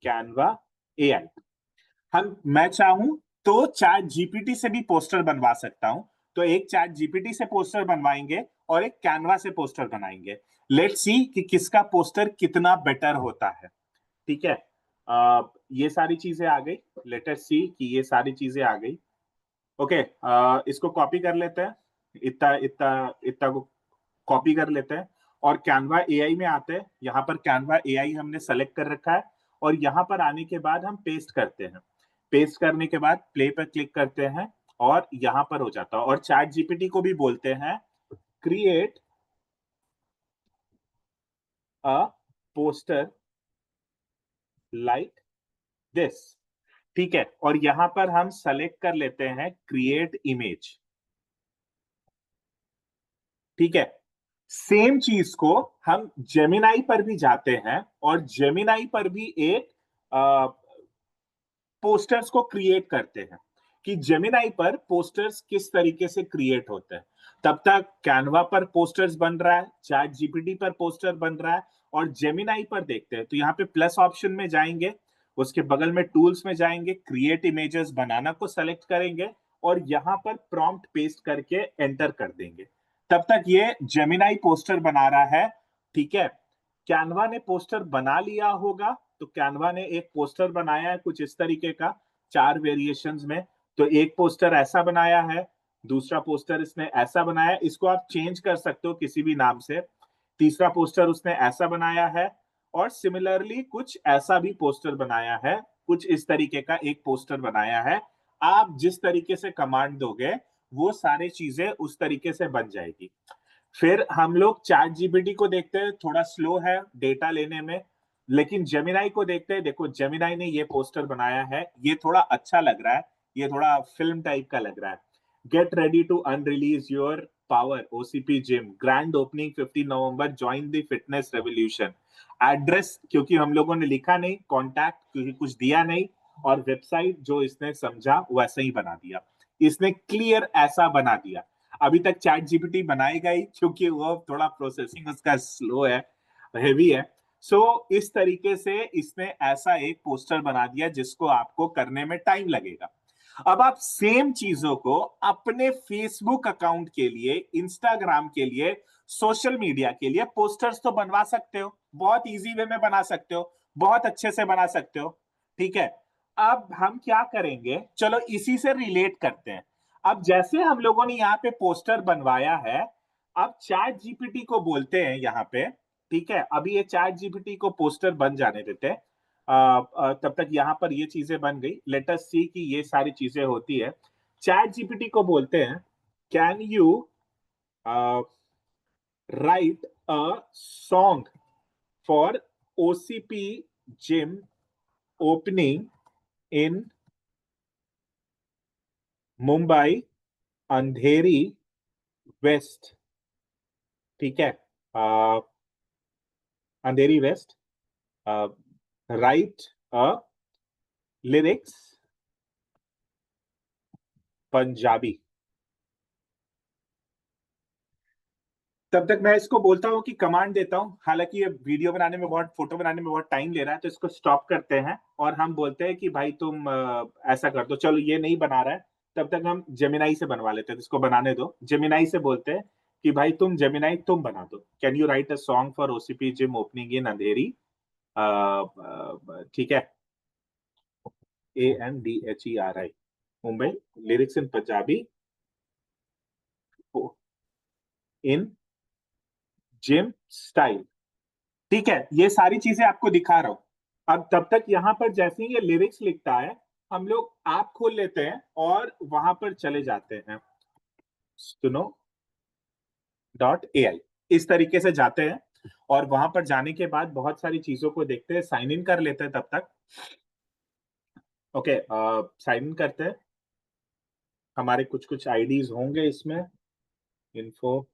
Canva AI. मैं चाहूं तो चैट जीपीटी से भी पोस्टर बनवा सकता हूं। तो एक चैट जीपीटी से पोस्टर बनवाएंगे और एक कैनवा से पोस्टर बनाएंगे। लेट्स सी कि किसका पोस्टर कितना बेटर होता है। ठीक है, ये सारी चीजें आ गई। लेट अस सी कि ये सारी चीजें आ गई। ओके, इसको कॉपी कर लेते हैं। इतना इतना इतना को कॉपी कर लेते हैं और कैनवा एआई में आते हैं। यहाँ पर कैनवा एआई हमने सेलेक्ट कर रखा है और यहाँ पर आने के बाद हम पेस्ट करते हैं। पेस्ट करने के बाद प्ले पर क्लिक करते हैं और यहाँ पर हो जाता है। और चैट जीपीटी को भी बोलते हैं create a poster like this. ठीक है, और यहां पर हम सेलेक्ट कर लेते हैं क्रिएट इमेज। ठीक है, सेम चीज को हम जेमिनाई पर भी जाते हैं और जेमिनाई पर भी एक पोस्टर्स को क्रिएट करते हैं कि जेमिनाई पर पोस्टर्स किस तरीके से क्रिएट होते हैं। तब तक कैनवा पर पोस्टर्स बन रहा है, चैट जीपीटी पर पोस्टर बन रहा है और जेमिनाई पर देखते हैं। तो यहाँ पे प्लस ऑप्शन में जाएंगे, उसके बगल में टूल्स में जाएंगे, क्रिएट इमेजेस बनाना को सेलेक्ट करेंगे और यहाँ पर प्रॉम्प्ट पेस्ट करके एंटर कर देंगे। तब तक ये जेमिनाई पोस्टर बना रहा है। ठीक है, कैनवा ने पोस्टर बना लिया होगा। तो कैनवा ने एक पोस्टर बनाया है कुछ इस तरीके का 4 वेरिएशंस में। तो एक पोस्टर ऐसा बनाया है, दूसरा पोस्टर इसने ऐसा बनाया है, इसको आप चेंज कर सकते हो किसी भी नाम से। तीसरा पोस्टर उसने ऐसा बनाया है और सिमिलरली कुछ ऐसा भी पोस्टर बनाया है, कुछ इस तरीके का एक पोस्टर बनाया है। आप जिस तरीके से कमांड दोगे वो सारी चीजें उस तरीके से बन जाएगी। फिर हम लोग चैट जीपीटी को देखते हैं, थोड़ा स्लो है डेटा लेने में, लेकिन जेमिनाई को देखते हैं। देखो जेमिनाई ने ये पोस्टर बनाया है, ये थोड़ा अच्छा लग रहा है, ये थोड़ा फिल्म टाइप का लग रहा है। Get ready to unleash your power OCP gym, grand opening 15 November, join the fitness revolution. Address क्योंकि हम लोगों ने लिखा नहीं, कॉन्टैक्ट क्योंकि कुछ दिया नहीं, और वेबसाइट जो इसने समझा वैसे ही बना दिया। इसने क्लियर ऐसा बना दिया। अभी तक चैट जीपीटी बनाएगा ही क्योंकि वो थोड़ा प्रोसेसिंग उसका स्लो है, हेवी है। सो इस तरीके से इसने ऐसा एक पोस्टर बना दिया जिसको आपको करने में टाइम लगेगा। अब आप सेम चीजों को अपने फेसबुक अकाउंट के लिए, इंस्टाग्राम के लिए, सोशल मीडिया के लिए पोस्टर्स तो बनवा सकते हो। बहुत इजी वे में बना सकते हो, बहुत अच्छे से बना सकते हो। ठीक है, अब हम क्या करेंगे, चलो इसी से रिलेट करते हैं। अब जैसे हम लोगों ने यहाँ पे पोस्टर बनवाया है, अब चैट जीपीटी को बोलते हैं यहाँ पे। ठीक है, अभी ये चैट जीपीटी को पोस्टर बन जाने देते हैं। तब तक यहाँ पर ये चीजें बन गई। लेट अस सी कि ये सारी चीजें होती है। चैट जीपीटी को बोलते हैं can you write a song for OCP gym opening in Mumbai Andheri west. ठीक है, Andheri west, write a lyrics Punjabi. तब तक मैं इसको बोलता हूँ कि कमांड देता हूँ। हालांकि ये वीडियो बनाने में बहुत, फोटो बनाने में बहुत टाइम ले रहा है, तो इसको स्टॉप करते हैं और हम बोलते हैं कि भाई तुम ऐसा कर दो। चलो ये नहीं बना रहा है, तब तक हम जेमिनाई से बनवा लेते हैं। इसको बनाने दो। जेमिनाई से बोलते हैं कि भाई तुम जेमिनाई तुम बना दो, can you write a song for OCP gym opening in Andheri. ठीक है, ANDHERI Mumbai, lyrics in Punjabi in gym style. ठीक है, ये सारी चीजें आपको दिखा रहा हूं। अब तब तक यहां पर जैसे ही ये लिरिक्स लिखता है, हम लोग ऐप खोल लेते हैं और वहां पर चले जाते हैं सुनो .ai। इस तरीके से जाते हैं और वहां पर जाने के बाद बहुत सारी चीजों को देखते हैं, साइन इन कर लेते हैं तब तक। ओके, साइन इन करते हैं। हमारे कुछ कुछ आईडीज होंगे इसमें, इन्फो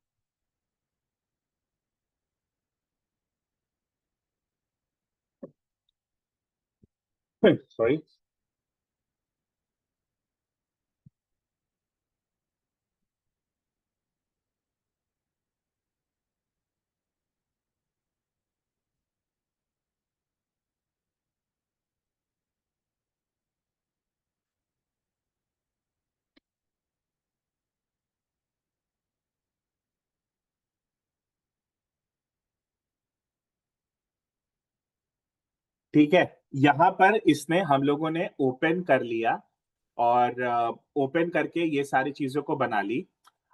सॉरी ठीक है, यहाँ पर इसने हम लोगों ने ओपन कर लिया और ओपन करके ये सारी चीजों को बना ली।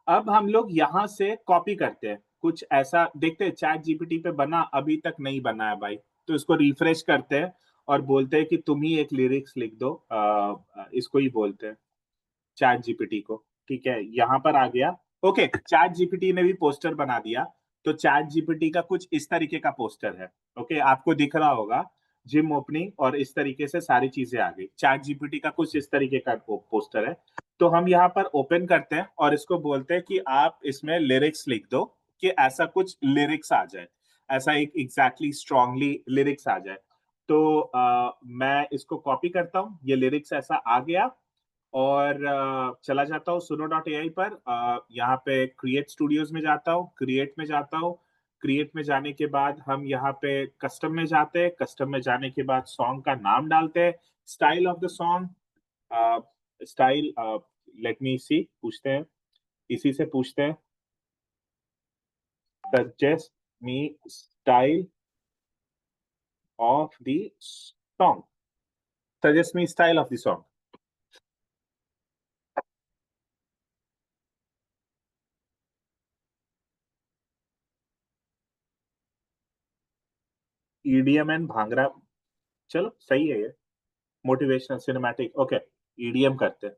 अब हम लोग यहाँ से कॉपी करते हैं, कुछ ऐसा देखते हैं। चैट जीपीटी पे बना, अभी तक नहीं बना है भाई, तो इसको रिफ्रेश करते हैं और बोलते हैं कि तुम ही एक लिरिक्स लिख दो। इसको ही बोलते हैं चैट जीपीटी को। ठीक है, यहाँ पर आ गया। ओके, चैट जीपीटी ने भी पोस्टर बना दिया। तो चैट जीपीटी का कुछ इस तरीके का पोस्टर है। ओके, आपको दिख रहा होगा जिम ओपनिंग और इस तरीके से सारी चीजें आ गई। चैट जीपीटी का कुछ इस तरीके का पोस्टर है। तो हम यहाँ पर ओपन करते हैं और इसको बोलते हैं कि आप इसमें लिरिक्स लिख दो, कि ऐसा कुछ लिरिक्स आ जाए, ऐसा एक एग्जैक्टली स्ट्रांगली लिरिक्स आ जाए। तो मैं इसको कॉपी करता हूँ, ये लिरिक्स ऐसा आ गया और चला जाता हूँ suno.ai पर। यहाँ पे क्रिएट स्टूडियोज में जाता हूँ, क्रिएट में जाता हूँ। क्रिएट में जाने के बाद हम यहाँ पे कस्टम में जाते हैं। कस्टम में जाने के बाद सॉन्ग का नाम डालते हैं, style of the song, style let me see, पूछते हैं, इसी से पूछते हैं, suggest me style of the song, suggest me style of the song. EDM and bhangra, चलो सही है ये, मोटिवेशनल सिनेमैटिक। ओके, ईडीएम करते हैं।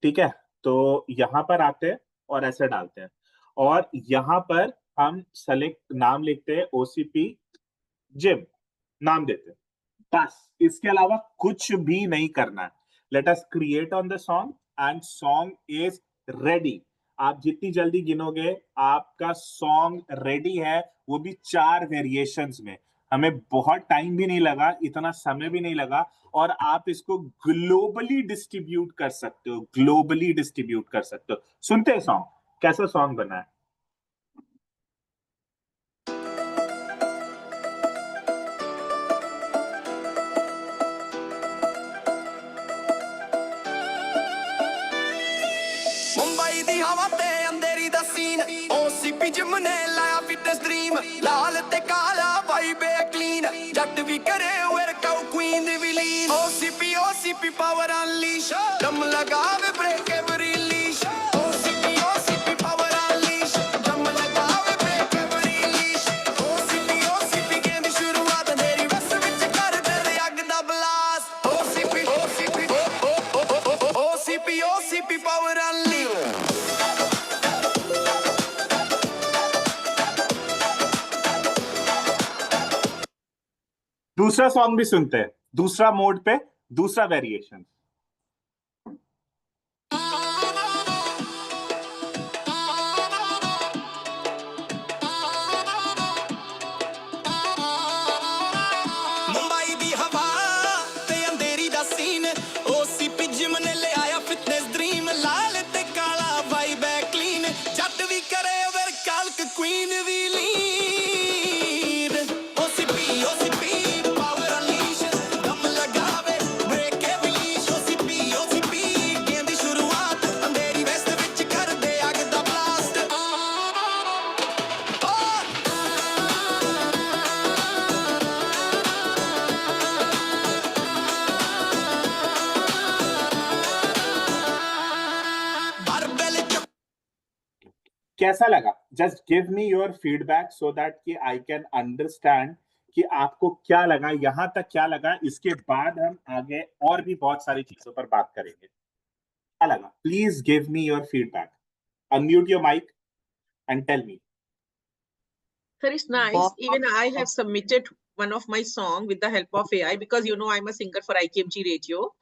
ठीक है, तो यहाँ पर आते हैं और ऐसे डालते हैं और यहाँ पर हम सेलेक्ट नाम लिखते हैं, ओसीपी जिम नाम देते हैं, बस। इसके अलावा कुछ भी नहीं करना है। Let us create on the song and song is ready. आप जितनी जल्दी गिनोगे आपका सॉन्ग रेडी है, वो भी 4 वेरिएशंस में। हमें बहुत टाइम भी नहीं लगा, इतना समय भी नहीं लगा, और आप इसको ग्लोबली डिस्ट्रीब्यूट कर सकते हो, ग्लोबली डिस्ट्रीब्यूट कर सकते हो। सुनते हैं सॉन्ग, कैसा सॉन्ग बना है। मुंबई दी हवा ते अंधेरी दा सीन, ओसीपी जिम ने लाया फिटनेस ड्रीम, लाल ते काला वाइब है क्लीन, जट भी करे वर्कआउट क्वीन दी भी लीन, ओसीपी पावर अनलीश, दम लगावे break every leash, OCP power unleash, दम लगावे break every leash, OCP game दी शुरुआत अंधेरी बस विच कर दे अग दा ब्लास्ट, ओसीपी पावर अनलीश। दूसरा सॉन्ग भी सुनते हैं, दूसरा मोड पे, दूसरा वेरिएशन। मुंबई दी हवा ते अंधेरी दा सीन, ओसीपी जिम ने ले आया फिटनेस ड्रीम, लाल ते काला वाइब है क्लीन, जट भी करे वर्कआउट क्वीन भी लीड, ओसीपी पावर अनलीश, दम लगावे break every leash, OCP game दी शुरुआत अंधेरी वेस्ट विच कर दे अग दा ब्लास्ट। कैसा लगा? Just give me your feedback so that कि आई कैन अंडरस्टैंड कि आपको क्या लगा, यहां तक क्या लगा। इसके बाद हम आगे और भी बहुत सारी चीजों पर बात करेंगे। क्या लगा? Please give me your feedback, unmute your mic and tell me. Sir, it's nice. Even I have submitted one of my song with the help of AI because you know I'm a singer for IKMG Radio.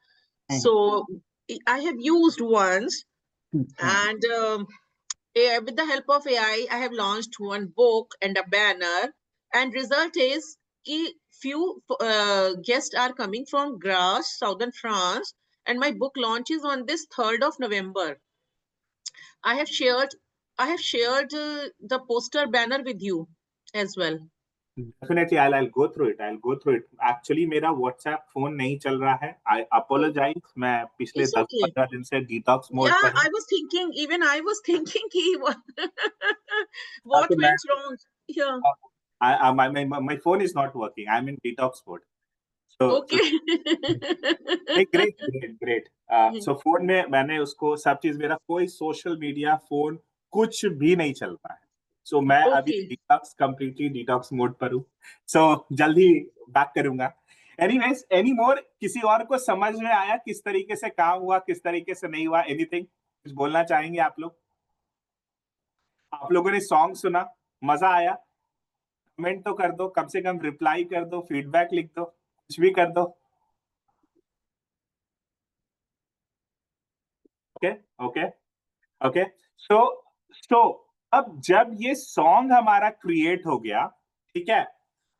So I have used once, and with the help of AI, I have launched one book and a banner. And result is ki few guests are coming from Grasse, southern France, and my book launches on this 3rd of November. I have shared the poster banner with you as well. Definitely, I'll go through it. I'll go through it. Actually, मेरा WhatsApp फोन नहीं चल रहा है. I apologize. मैं पिछले It's 10-15 दिन से detox mode Yeah, पर हूँ. I was thinking what went wrong? Yeah. My phone is not working. I'm in detox mode. Okay. Great great great. So phone में मैंने उसको सब चीज, मेरा कोई सोशल मीडिया, फोन कुछ भी नहीं चलता है। सो मैं अभी Okay. Detox, completely detox mode पर हूँ। सो जल्दी बैक करूंगा। एनीवेज, एनी मोर, किसी और को समझ में आया किस तरीके से काम हुआ, किस तरीके से नहीं हुआ? एनीथिंग कुछ बोलना चाहेंगे आप लोग? आप लोगों ने सॉन्ग सुना, मजा आया? कमेंट तो कर दो, कम से कम रिप्लाई कर दो, फीडबैक लिख दो, कुछ भी कर दो। Okay okay okay. So so अब जब ये सॉन्ग हमारा क्रिएट हो गया, ठीक है,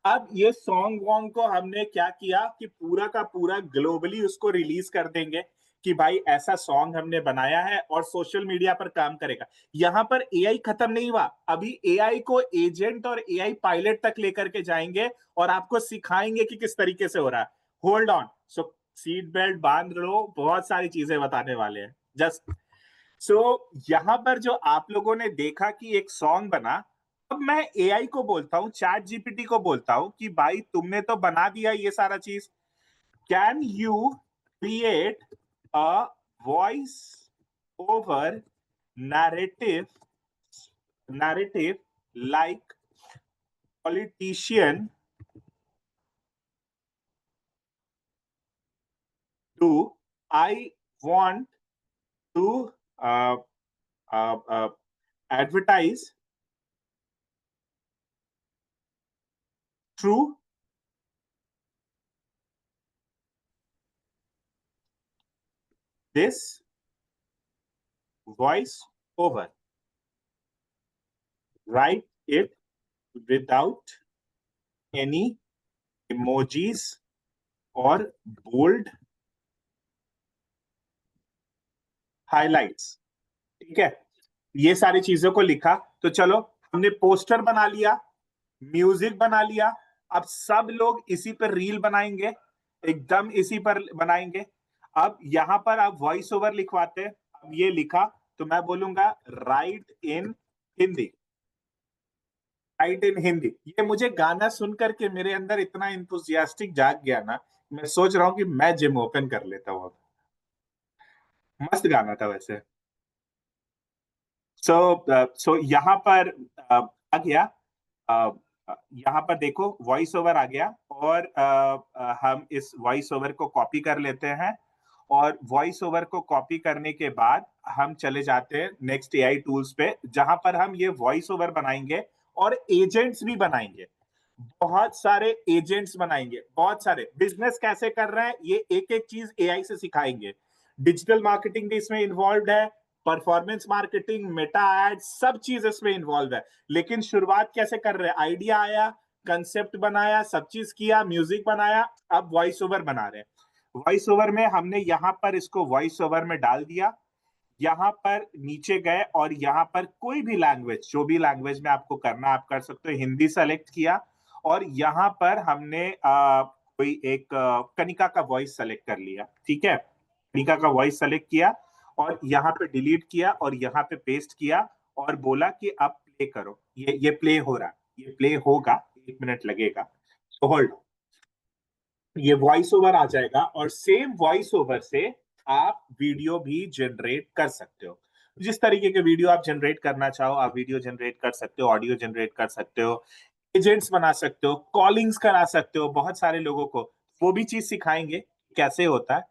अब ये सॉन्ग वॉन्ग को हमने क्या किया कि पूरा का पूरा ग्लोबली उसको रिलीज कर देंगे कि भाई ऐसा सॉन्ग हमने बनाया है और सोशल मीडिया पर काम करेगा। यहां पर एआई खत्म नहीं हुआ, अभी एआई को एजेंट और एआई पायलट तक लेकर के जाएंगे और आपको सिखाएंगे कि किस तरीके से हो रहा है। Hold on, so seat belt बांध लो, बहुत सारी चीजें बताने वाले हैं। जस्ट यहां पर जो आप लोगों ने देखा कि एक सॉन्ग बना, अब मैं एआई को बोलता हूं, चैट जीपीटी को बोलता हूं कि भाई तुमने तो बना दिया ये सारा चीज, can you create a voice over narrative, narrative like politician do, I want to advertise through this voice over, write it without any emojis or bold highlights। ठीक है, ये सारी चीजों को लिखा। तो चलो, हमने पोस्टर बना लिया, म्यूजिक बना लिया, अब सब लोग इसी पर रील बनाएंगे, एकदम इसी पर बनाएंगे। अब यहां पर आप वॉइस ओवर लिखवाते हैं। अब ये लिखा तो मैं बोलूंगा राइट इन हिंदी, राइट इन हिंदी। ये मुझे गाना सुन करके मेरे अंदर इतना इंथुजियास्टिक जाग गया ना, मैं सोच रहा हूँ कि मैं जिम ओपन कर लेता हूँ। मस्त गाना था वैसे। सो यहाँ पर आ गया, यहाँ पर देखो वॉइस ओवर आ गया और हम इस वॉइस ओवर को कॉपी कर लेते हैं और वॉइस ओवर को कॉपी करने के बाद हम चले जाते हैं नेक्स्ट एआई टूल्स पे, जहां पर हम ये वॉइस ओवर बनाएंगे और एजेंट्स भी बनाएंगे। बहुत सारे एजेंट्स बनाएंगे, बहुत सारे। बिजनेस कैसे कर रहे हैं ये एक एक चीज एआई से सिखाएंगे। डिजिटल मार्केटिंग भी इसमें इन्वॉल्व है, परफॉर्मेंस मार्केटिंग, मेटा एड, सब चीज इसमें इन्वॉल्व है। लेकिन शुरुआत कैसे कर रहे हैं? आइडिया आया, कंसेप्ट बनाया, सब चीज किया, म्यूजिक बनाया, अब वॉइस ओवर बना रहे हैं। वॉइस ओवर में हमने यहाँ पर इसको वॉइस ओवर में डाल दिया, यहाँ पर नीचे गए और यहाँ पर कोई भी लैंग्वेज, जो भी लैंग्वेज में आपको करना आप कर सकते हो। हिंदी सेलेक्ट किया और यहाँ पर हमने कोई एक कनिका का वॉइस सेलेक्ट कर लिया। ठीक है, कनिका का वॉइस सेलेक्ट किया और यहाँ पे डिलीट किया और यहाँ पे पेस्ट किया और बोला कि अब प्ले करो। ये प्ले हो रहा है, ये प्ले होगा, 1 मिनट लगेगा। तो होल्ड, ये वॉइस ओवर आ जाएगा और सेम वॉइस ओवर से आप वीडियो भी जनरेट कर सकते हो। जिस तरीके के वीडियो आप जनरेट करना चाहो आप वीडियो जनरेट कर सकते हो, ऑडियो जनरेट कर सकते हो, एजेंट्स बना सकते हो, कॉलिंग्स करा सकते हो बहुत सारे लोगों को। वो भी चीज सिखाएंगे कैसे होता है।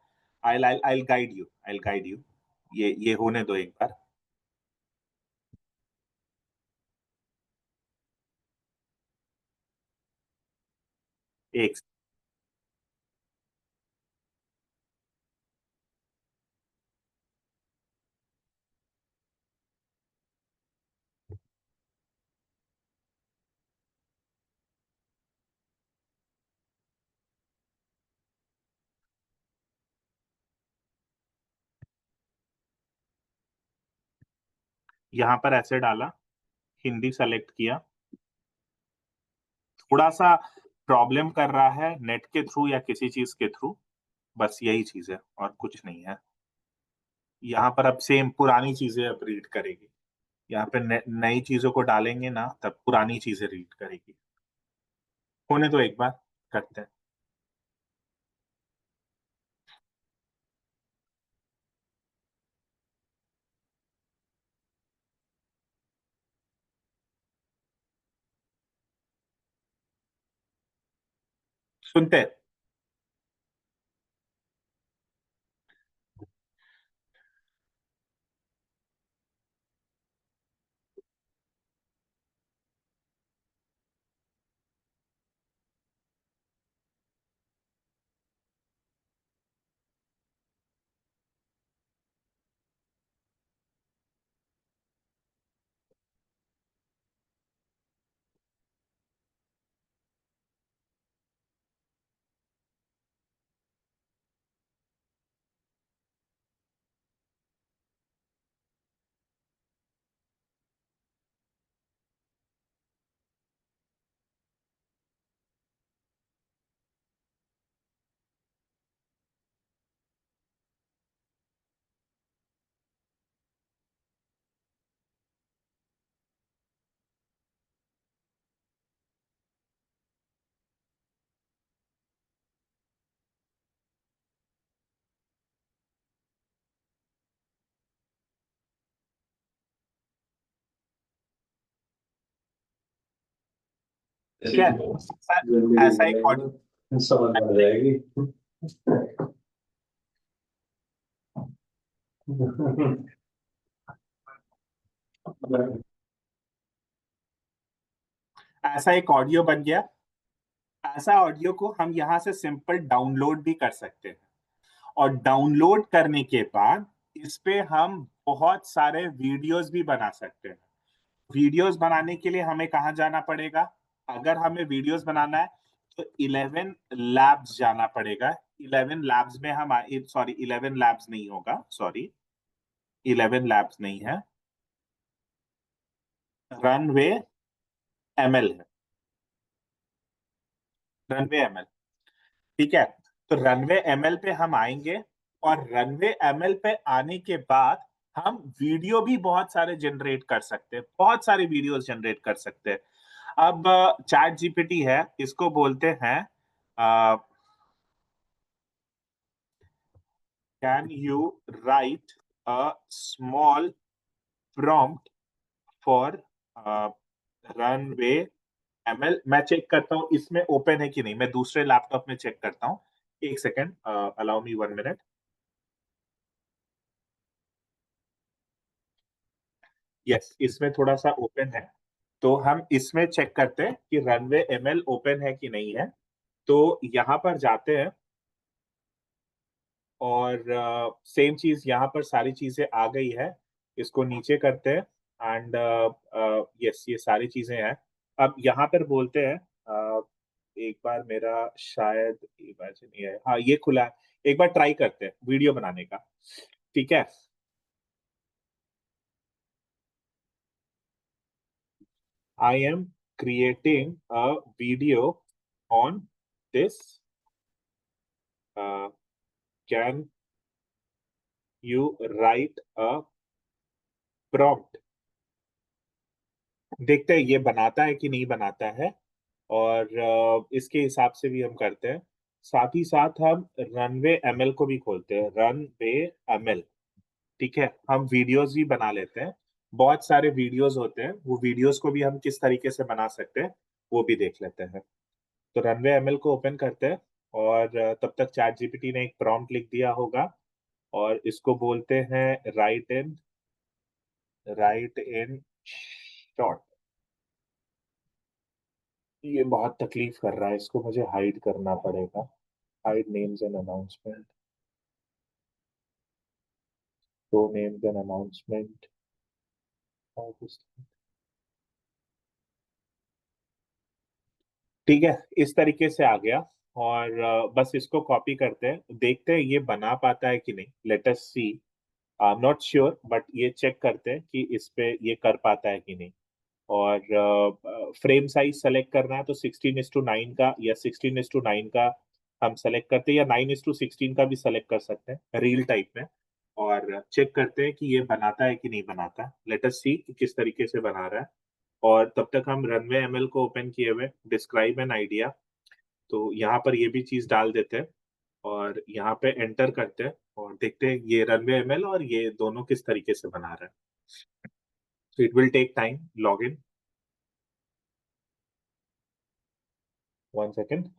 आई guide you, I guide you. ये होने दो एक बार। एक यहाँ पर ऐसे डाला, हिंदी सेलेक्ट किया, थोड़ा सा प्रॉब्लम कर रहा है नेट के थ्रू या किसी चीज के थ्रू, बस यही चीज है और कुछ नहीं है। यहाँ पर अब सेम पुरानी चीजें अब रीड करेगी। यहाँ पे नई चीजों को डालेंगे ना तब पुरानी चीजें रीड करेगी। होने दो एक बार, करते हैं। सुनते हैं। क्या ऐसा एक ऐसा एक ऑडियो बन गया। ऐसा ऑडियो को हम यहाँ से सिंपल डाउनलोड भी कर सकते हैं, और डाउनलोड करने के बाद इस पे हम बहुत सारे वीडियोस भी बना सकते हैं। वीडियोस बनाने के लिए हमें कहाँ जाना पड़ेगा? अगर हमें वीडियोस बनाना है तो 11 लैब्स जाना पड़ेगा। 11 लैब्स में हम 11 लैब्स नहीं होगा, 11 लैब्स नहीं है, रनवे एमएल है, रनवे एमएल। ठीक है, तो रनवे एमएल पे हम आएंगे, और रनवे एमएल पे आने के बाद हम वीडियो भी बहुत सारे जनरेट कर सकते हैं, बहुत सारे वीडियोस जनरेट कर सकते हैं। अब चैट जीपीटी है, इसको बोलते हैं can you write a small prompt for runway ML. मैं चेक करता हूँ इसमें ओपन है कि नहीं, मैं दूसरे लैपटॉप में चेक करता हूँ। एक second, allow me 1 minute. Yes, इसमें थोड़ा सा ओपन है, तो हम इसमें चेक करते हैं कि रनवे एमएल ओपन है कि नहीं है। तो यहाँ पर जाते हैं, और सेम चीज यहाँ पर सारी चीजें आ गई है। इसको नीचे करते हैं, एंड यस, ये सारी चीजें हैं। अब यहाँ पर बोलते हैं, एक बार मेरा शायद इमेजिन ये है, हाँ ये खुला है। एक बार ट्राई करते हैं वीडियो बनाने का, ठीक है। I am creating a video on this. Can you write a prompt? देखते हैं ये बनाता है कि नहीं बनाता है, और इसके हिसाब से भी हम करते हैं। साथ ही साथ हम रनवे एमएल को भी खोलते हैं, रनवे एमएल। ठीक है, हम वीडियोस भी बना लेते हैं, बहुत सारे वीडियोस होते हैं, वो वीडियोस को भी हम किस तरीके से बना सकते हैं वो भी देख लेते हैं। तो रनवे एमएल को ओपन करते हैं, और तब तक चैट जीपीटी ने एक प्रॉम्प्ट लिख दिया होगा, और इसको बोलते हैं राइट इन शॉर्ट। ये बहुत तकलीफ कर रहा है, इसको मुझे हाइड करना पड़ेगा। Hide names and announcement, show names and announcement. ठीक है, इस तरीके से आ गया, और बस इसको कॉपी करते हैं, देखते हैं ये बना पाता है कि नहीं। Let us see. I am not sure, but ये चेक करते हैं कि इस पे ये कर पाता है कि नहीं। और फ्रेम साइज सेलेक्ट करना है तो 16:9 का या 16:9 का हम सेलेक्ट करते हैं, या 9:16 का भी सेलेक्ट कर सकते हैं रील टाइप में, और चेक करते हैं कि ये बनाता है कि नहीं बनाता। लेट अस सी कि किस तरीके से बना रहा है। और तब तक हम रनवे एमएल को ओपन किए हुए, डिस्क्राइब एन आइडिया, तो यहाँ पर ये भी चीज डाल देते हैं, और यहाँ पे एंटर करते हैं, और देखते हैं ये रनवे एमएल और ये दोनों किस तरीके से बना रहा है। So it will take time. Log in. 1 second.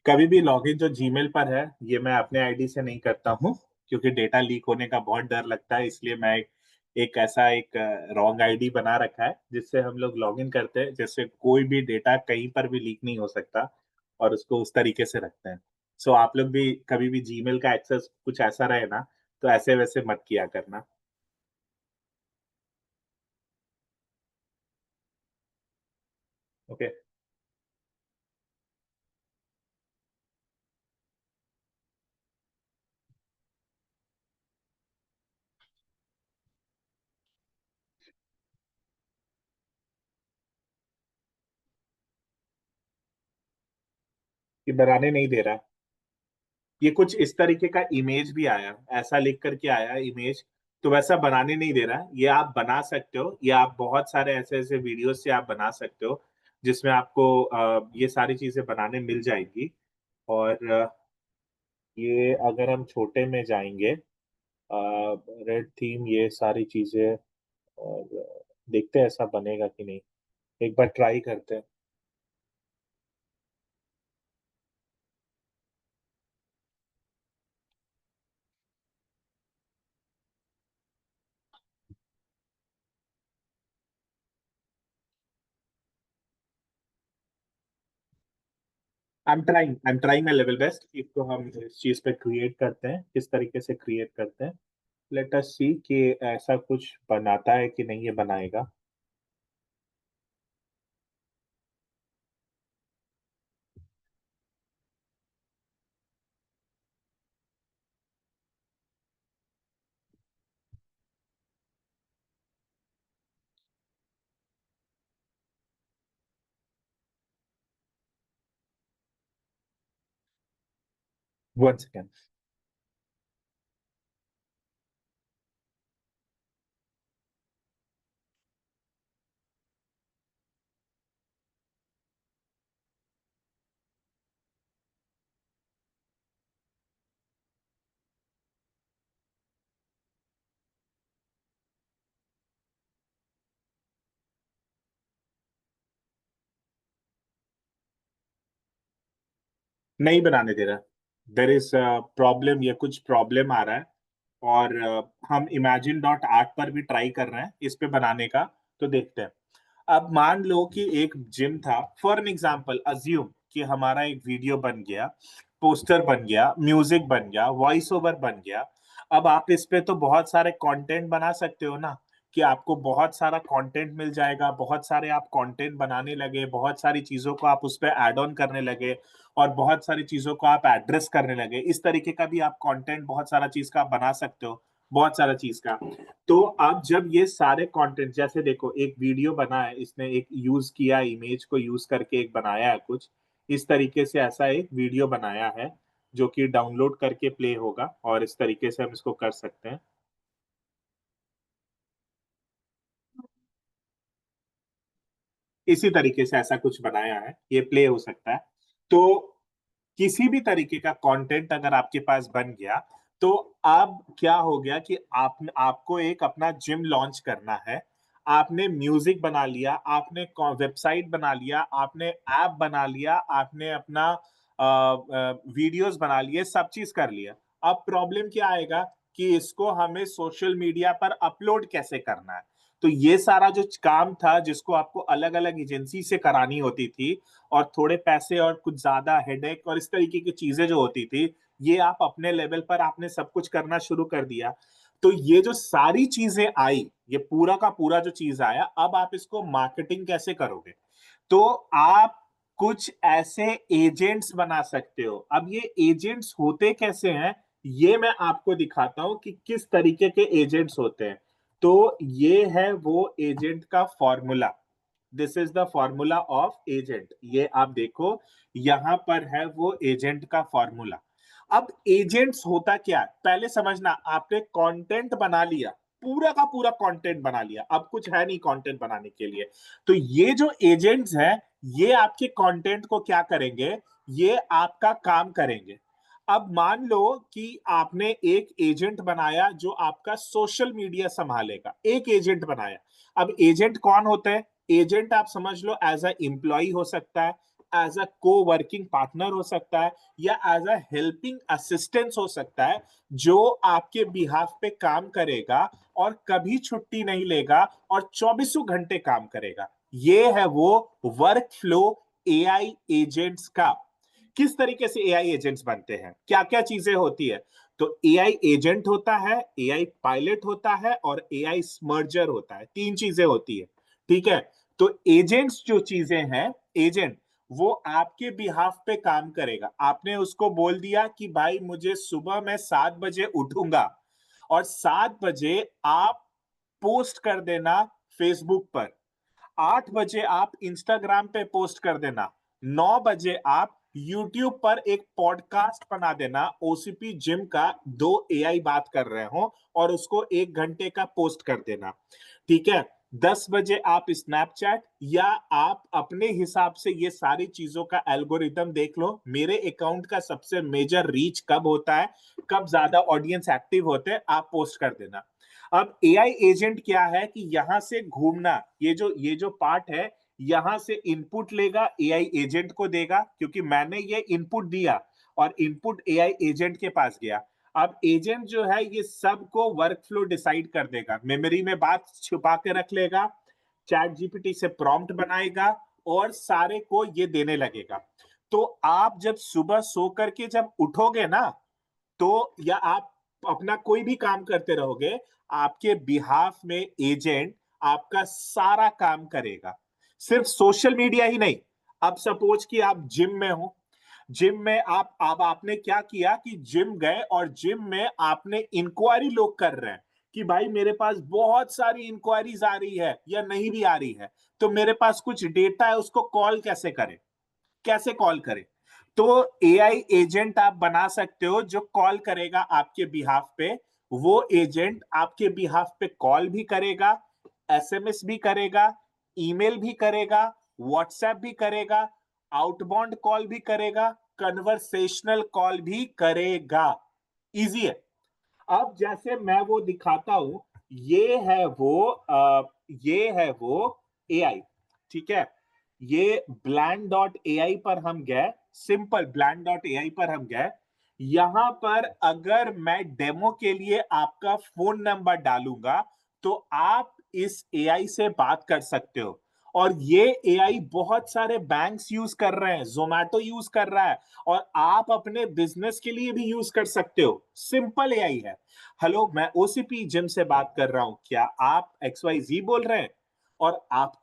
कभी भी लॉगिन जो जीमेल पर है ये मैं अपने आईडी से नहीं करता हूँ, क्योंकि डेटा लीक होने का बहुत डर लगता है। इसलिए मैं एक ऐसा एक रॉन्ग आईडी बना रखा है जिससे हम लोग लॉगिन करते हैं, जिससे कोई भी डेटा कहीं पर भी लीक नहीं हो सकता, और उसको उस तरीके से रखते हैं। सो आप लोग भी कभी भी जीमेल का एक्सेस कुछ ऐसा रहे ना, तो ऐसे वैसे मत किया करना। ओके। ये बनाने नहीं दे रहा। ये कुछ इस तरीके का इमेज भी आया, ऐसा लिख करके आया इमेज, तो वैसा बनाने नहीं दे रहा। ये आप बना सकते हो, ये आप बहुत सारे ऐसे ऐसे वीडियोस से आप बना सकते हो जिसमें आपको ये सारी चीजें बनाने मिल जाएंगी। और ये अगर हम छोटे में जाएंगे, रेड थीम, ये सारी चीजें, और देखते हैं ऐसा बनेगा कि नहीं। एक बार ट्राई करते हैं। I am trying my level best. इसको हम इस चीज पे क्रिएट करते हैं, किस तरीके से क्रिएट करते हैं। लेट अस सी कि ऐसा कुछ बनाता है कि नहीं ये बनाएगा। One second. नहीं बनाने दे रहा। देर इज प्रॉब्लम, ये कुछ प्रॉब्लम आ रहा है। और हम इमेजिन डॉट आर्ट पर भी ट्राई कर रहे हैं इस पे बनाने का, तो देखते हैं। अब मान लो कि एक जिम था, फॉर एन एग्जाम्पल अज्यूम कि हमारा एक वीडियो बन गया, पोस्टर बन गया, म्यूजिक बन गया, वॉइस ओवर बन गया। अब आप इस पे तो बहुत सारे कंटेंट बना सकते हो ना, कि आपको बहुत सारा कंटेंट मिल जाएगा, बहुत सारे आप कंटेंट बनाने लगे, बहुत सारी चीजों को आप उस पे ऐड ऑन करने लगे, और बहुत सारी चीजों को आप एड्रेस करने लगे। इस तरीके का भी आप कंटेंट बहुत सारा चीज का आप बना सकते हो, बहुत सारा चीज का। तो आप जब ये सारे कंटेंट, जैसे देखो एक वीडियो बना है, इसने एक यूज किया, इमेज को यूज करके एक बनाया है कुछ इस तरीके से, ऐसा एक वीडियो बनाया है जो कि डाउनलोड करके प्ले होगा, और इस तरीके से हम इसको कर सकते हैं। इसी तरीके से ऐसा कुछ बनाया है, ये प्ले हो सकता है। तो किसी भी तरीके का कंटेंट अगर आपके पास बन गया, तो अब क्या हो गया कि आपको एक अपना जिम लॉन्च करना है। आपने म्यूजिक बना लिया, आपने वेबसाइट बना लिया, आपने ऐप बना लिया, आपने अपना वीडियोस बना लिए, सब चीज कर लिया। अब प्रॉब्लम क्या आएगा कि इसको हमें सोशल मीडिया पर अपलोड कैसे करना है। तो ये सारा जो काम था, जिसको आपको अलग अलग एजेंसी से करानी होती थी, और थोड़े पैसे और कुछ ज्यादा हेडेक और इस तरीके की चीजें जो होती थी, ये आप अपने लेवल पर आपने सब कुछ करना शुरू कर दिया। तो ये जो सारी चीजें आई, ये पूरा का पूरा जो चीज आया, अब आप इसको मार्केटिंग कैसे करोगे। तो आप कुछ ऐसे एजेंट्स बना सकते हो। अब ये एजेंट्स होते कैसे हैं, ये मैं आपको दिखाता हूं कि किस तरीके के एजेंट्स होते हैं। तो ये है वो एजेंट का formula. This is the formula of agent. ये आप देखो, यहां पर है वो एजेंट का फॉर्मूला। अब एजेंट्स होता क्या है, पहले समझना। आपने कंटेंट बना लिया, पूरा का पूरा कंटेंट बना लिया, अब कुछ है नहीं कंटेंट बनाने के लिए। तो ये जो एजेंट्स हैं, ये आपके कंटेंट को क्या करेंगे, ये आपका काम करेंगे। अब मान लो कि आपने एक एजेंट बनाया जो आपका सोशल मीडिया संभालेगा, एक एजेंट बनाया। अब एजेंट कौन होता है, एजेंट आप समझ लो एज अ एम्प्लॉय हो सकता है, एज अ को वर्किंग पार्टनर हो सकता है, या एज अ हेल्पिंग असिस्टेंस हो सकता है, जो आपके बिहाफ पे काम करेगा और कभी छुट्टी नहीं लेगा और 24 घंटे काम करेगा। ये है वो वर्क फ्लो एआई एजेंट्स का। किस तरीके से एआई एजेंट्स बनते हैं, क्या क्या चीजें होती है? तो एआई एजेंट होता है, एआई पायलट होता है और एआई स्मर्जर होता है। 3 चीजें होती है, ठीक है। तो एजेंट्स जो चीजें हैं, एजेंट वो आपके बिहाफ पे काम करेगा। आपने उसको बोल दिया कि भाई मुझे सुबह मैं 7 बजे उठूंगा और 7 बजे आप पोस्ट कर देना फेसबुक पर, 8 बजे आप इंस्टाग्राम पे पोस्ट कर देना, 9 बजे आप यूट्यूब पर एक पॉडकास्ट बना देना ओसीपी जिम का, 2 एआई बात कर रहे हो और उसको 1 घंटे का पोस्ट कर देना, ठीक है। 10 बजे आप स्नैपचैट, या आप अपने हिसाब से ये सारी चीजों का एल्गोरिथम देख लो, मेरे अकाउंट का सबसे मेजर रीच कब होता है, कब ज्यादा ऑडियंस एक्टिव होते हैं, आप पोस्ट कर देना। अब एआई एजेंट क्या है कि यहां से घूमना, ये जो पार्ट है, यहां से इनपुट लेगा, एआई एजेंट को देगा, क्योंकि मैंने ये इनपुट दिया और इनपुट एआई एजेंट के पास गया। अब एजेंट जो है ये सबको वर्क फ्लो डिसाइड कर देगा, मेमोरी में बात छुपा के रख लेगा, चैट जीपीटी से प्रॉम्प्ट बनाएगा और सारे को ये देने लगेगा। तो आप जब सुबह सो करके जब उठोगे ना, तो या आप अपना कोई भी काम करते रहोगे, आपके बिहाफ में एजेंट आपका सारा काम करेगा। सिर्फ सोशल मीडिया ही नहीं, अब सपोज कि आप जिम में हो, जिम में अब आपने क्या किया कि जिम गए और जिम में आपने इंक्वायरी लोग कर रहे हैं कि भाई मेरे पास बहुत सारी इंक्वायरीज आ रही है या नहीं भी आ रही है, तो मेरे पास कुछ डेटा है, उसको कॉल कैसे करें, कैसे कॉल करें? तो एआई एजेंट आप बना सकते हो जो कॉल करेगा आपके बिहाफ पे। वो एजेंट आपके बिहाफ पे कॉल भी करेगा, एसएमएस भी करेगा, ईमेल भी करेगा, व्हाट्सएप भी करेगा, आउटबाउंड कॉल भी करेगा, कन्वर्सेशनल कॉल भी करेगा। इजी है। अब जैसे मैं वो दिखाता हूं, ये है वो एआई, ठीक है। ये blend.ai पर हम गए, सिंपल blend.ai पर हम गए। यहां पर अगर मैं डेमो के लिए आपका फोन नंबर डालूंगा तो आप इस एआई से बात कर सकते हो। और ये एआई बहुत सारे बैंक्स यूज कर रहे हैं, जोमैटो यूज कर रहा है, और आप अपने बिजनेस के लिए भी यूज कर सकते हो। सिंपल एआई है। हेलो, मैं ओसीपी जिम से बात कर रहा हूं, क्या आप XYZ बोल रहे हैं? और आप